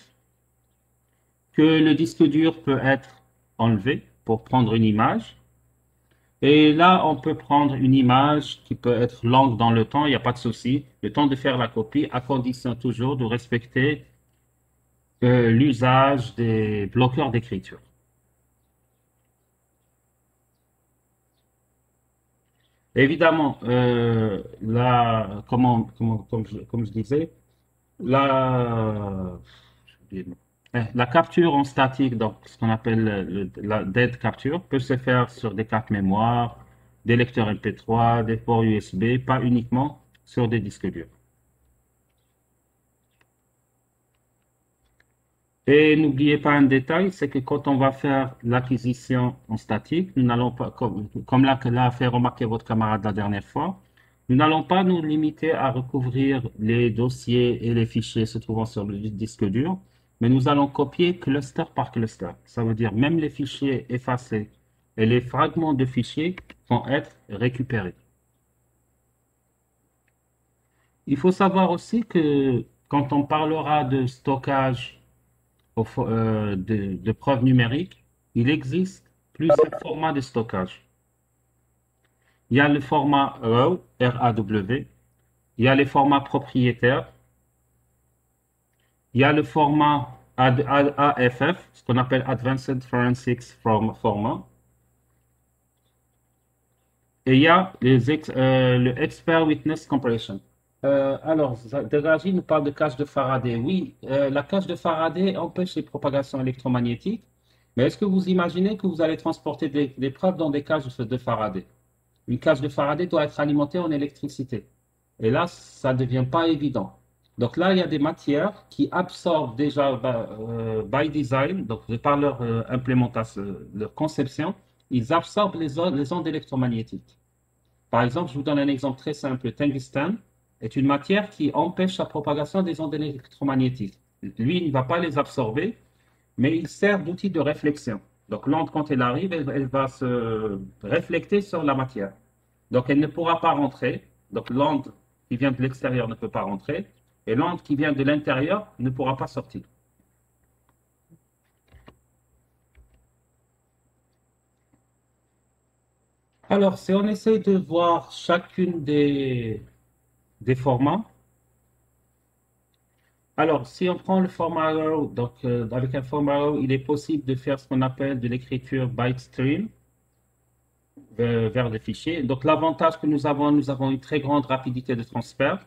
que le disque dur peut être enlevé pour prendre une image. Et là, on peut prendre une image qui peut être longue dans le temps, il n'y a pas de souci, le temps de faire la copie, à condition toujours de respecter l'usage des bloqueurs d'écriture. Évidemment, comme je disais, la, la capture en statique, donc ce qu'on appelle la dead capture, peut se faire sur des cartes mémoire, des lecteurs MP3, des ports USB, pas uniquement sur des disques durs. Et n'oubliez pas un détail, c'est que quand on va faire l'acquisition en statique, nous n'allons pas, comme l'a fait remarquer votre camarade la dernière fois, nous n'allons pas nous limiter à recouvrir les dossiers et les fichiers se trouvant sur le disque dur, mais nous allons copier cluster par cluster. Ça veut dire même les fichiers effacés et les fragments de fichiers vont être récupérés. Il faut savoir aussi que quand on parlera de stockage de preuves numériques, il existe plusieurs formats de stockage. Il y a le format RAW, il y a les formats propriétaires, Il y a le format AFF, ce qu'on appelle Advanced Forensics Format. Et il y a le Expert Witness Compression. Alors, Deraji nous parle de cage de Faraday. Oui, la cage de Faraday empêche les propagations électromagnétiques, mais est-ce que vous imaginez que vous allez transporter des preuves dans des cages de Faraday? Une cage de Faraday doit être alimentée en électricité. Et là, ça ne devient pas évident. Donc là, il y a des matières qui absorbent déjà by design, donc de par leur implémentation, leur conception, ils absorbent les ondes électromagnétiques. Par exemple, je vous donne un exemple très simple. Le tungstène est une matière qui empêche la propagation des ondes électromagnétiques. Lui, il ne va pas les absorber, mais il sert d'outil de réflexion. Donc l'onde, quand elle arrive, elle va se réflecter sur la matière. Donc elle ne pourra pas rentrer. Donc l'onde qui vient de l'extérieur ne peut pas rentrer. Et l'onde qui vient de l'intérieur ne pourra pas sortir. Alors, si on essaie de voir chacune des formats, alors si on prend le format RAW, donc avec un format RAW, il est possible de faire ce qu'on appelle de l'écriture byte stream vers des fichiers. Donc l'avantage que nous avons une très grande rapidité de transfert.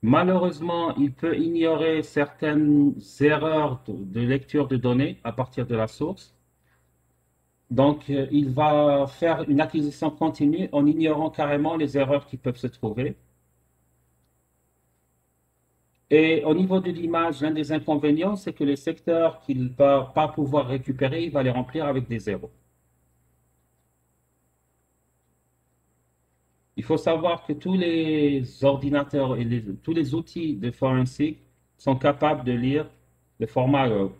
Malheureusement, il peut ignorer certaines erreurs de lecture de données à partir de la source. Donc, il va faire une acquisition continue en ignorant carrément les erreurs qui peuvent se trouver. Et au niveau de l'image, l'un des inconvénients, c'est que les secteurs qu'il ne va pas pouvoir récupérer, il va les remplir avec des zéros. Il faut savoir que tous les ordinateurs et tous les outils de forensic sont capables de lire le format RAW.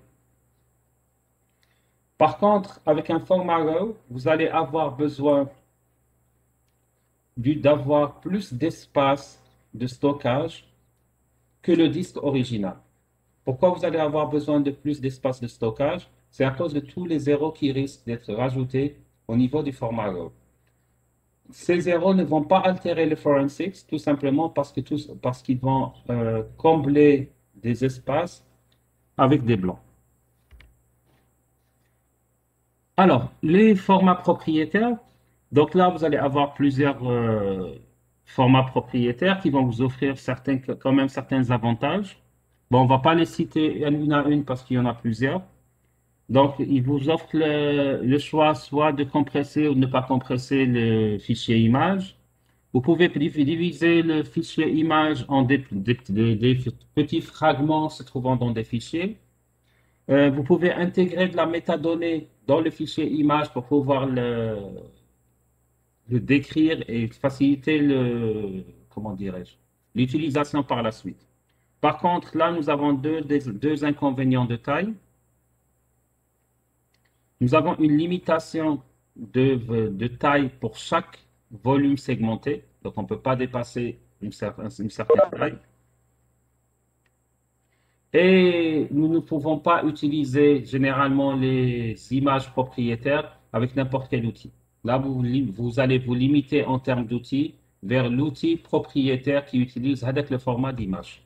Par contre, avec un format RAW, vous allez avoir besoin d'avoir plus d'espace de stockage que le disque original. Pourquoi vous allez avoir besoin de plus d'espace de stockage? C'est à cause de tous les zéros qui risquent d'être rajoutés au niveau du format RAW. Ces zéros ne vont pas altérer le forensics, tout simplement parce qu'ils vont combler des espaces avec des blancs. Alors, les formats propriétaires, donc là, vous allez avoir plusieurs formats propriétaires qui vont vous offrir quand même certains avantages. Bon, on ne va pas les citer une à une parce qu'il y en a plusieurs. Donc, ils vous offrent le choix soit de compresser ou de ne pas compresser le fichier image. Vous pouvez diviser le fichier image en des petits fragments se trouvant dans des fichiers. Vous pouvez intégrer de la métadonnée dans le fichier image pour pouvoir le décrire et faciliter comment dirais-je, l'utilisation par la suite. Par contre, là, nous avons deux inconvénients de taille. Nous avons une limitation de taille pour chaque volume segmenté. Donc, on ne peut pas dépasser une certaine taille. Et nous ne pouvons pas utiliser généralement les images propriétaires avec n'importe quel outil. Là, vous allez vous limiter en termes d'outils vers l'outil propriétaire qui utilise avec le format d'image.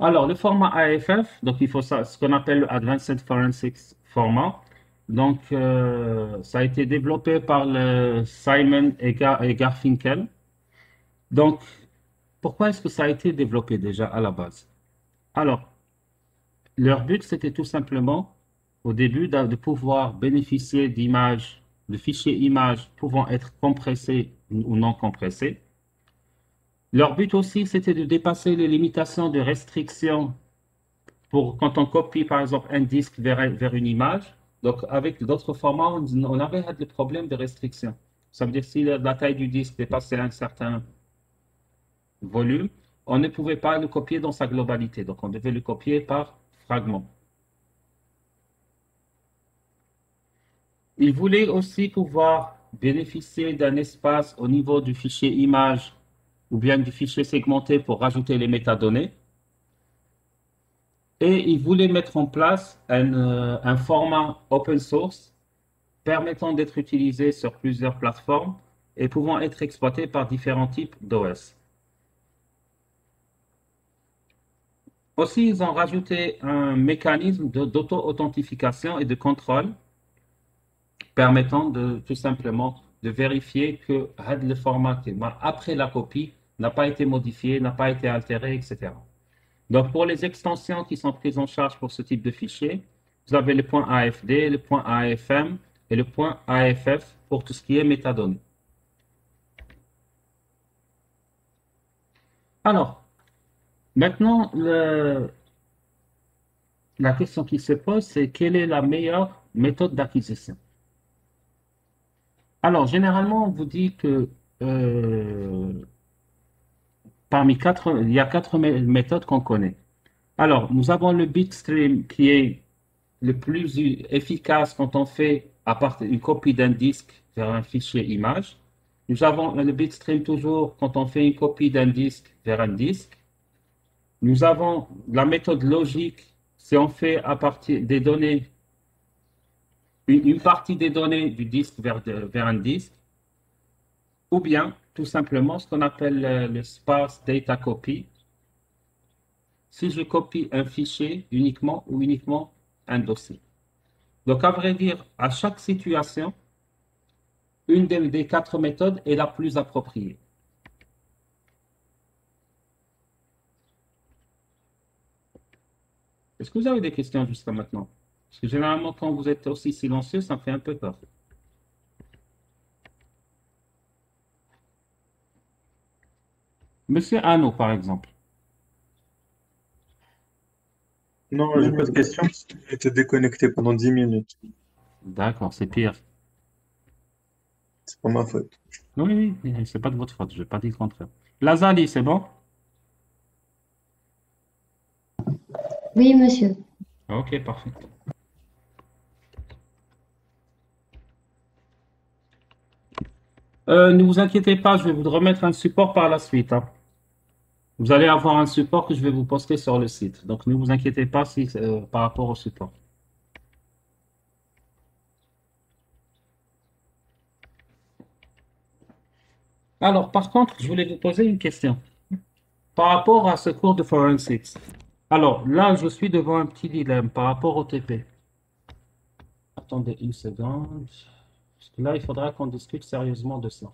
Alors, le format AFF, donc il faut ce qu'on appelle le Advanced Forensics Format. Donc, ça a été développé par Simon et Garfinkel. Donc, pourquoi est-ce que ça a été développé déjà à la base? Alors, leur but, c'était tout simplement, au début, de pouvoir bénéficier d'images, de fichiers images pouvant être compressés ou non compressés. Leur but aussi, c'était de dépasser les limitations de restriction pour quand on copie, par exemple, un disque vers une image. Donc, avec d'autres formats, on avait le problème de restriction. Ça veut dire que si la taille du disque dépassait un certain volume, on ne pouvait pas le copier dans sa globalité. Donc, on devait le copier par fragment. Il voulait aussi pouvoir bénéficier d'un espace au niveau du fichier image ou bien du fichier segmenté pour rajouter les métadonnées. Et il voulait mettre en place un format open source permettant d'être utilisé sur plusieurs plateformes et pouvant être exploité par différents types d'OS. Aussi, ils ont rajouté un mécanisme d'auto-authentification et de contrôle permettant de tout simplement de vérifier que le format qui est après la copie n'a pas été modifié, n'a pas été altéré, etc. Donc, pour les extensions qui sont prises en charge pour ce type de fichier, vous avez le point AFD, le point AFM et le point AFF pour tout ce qui est métadonnées. Alors, maintenant, la question qui se pose, c'est quelle est la meilleure méthode d'acquisition? Alors, généralement, on vous dit que il y a quatre méthodes qu'on connaît. Alors, nous avons le bitstream qui est le plus efficace quand on fait à partir une copie d'un disque vers un fichier image. Nous avons le bitstream toujours quand on fait une copie d'un disque vers un disque. Nous avons la méthode logique si on fait à partir des données, une partie des données du disque vers un disque, ou bien tout simplement ce qu'on appelle le sparse data copy. Si je copie un fichier uniquement ou uniquement un dossier. Donc, à vrai dire, à chaque situation, une des quatre méthodes est la plus appropriée. Est-ce que vous avez des questions jusqu'à maintenant? Parce que généralement, quand vous êtes aussi silencieux, ça me fait un peu peur. Monsieur Arnaud, par exemple. Non, j'ai pas de question. J'ai été déconnecté pendant 10 minutes. D'accord, c'est pire. C'est pas ma faute. Oui, oui, c'est pas de votre faute, je n'ai pas dit le contraire. Lazali, c'est bon? Oui, monsieur. Ok, parfait. Ne vous inquiétez pas, je vais vous remettre un support par la suite, hein. Vous allez avoir un support que je vais vous poster sur le site. Donc, ne vous inquiétez pas par rapport au support. Alors, par contre, je voulais vous poser une question. Par rapport à ce cours de forensics. Alors, là, je suis devant un petit dilemme par rapport au TP. Attendez une seconde. Parce que là, il faudra qu'on discute sérieusement de ça.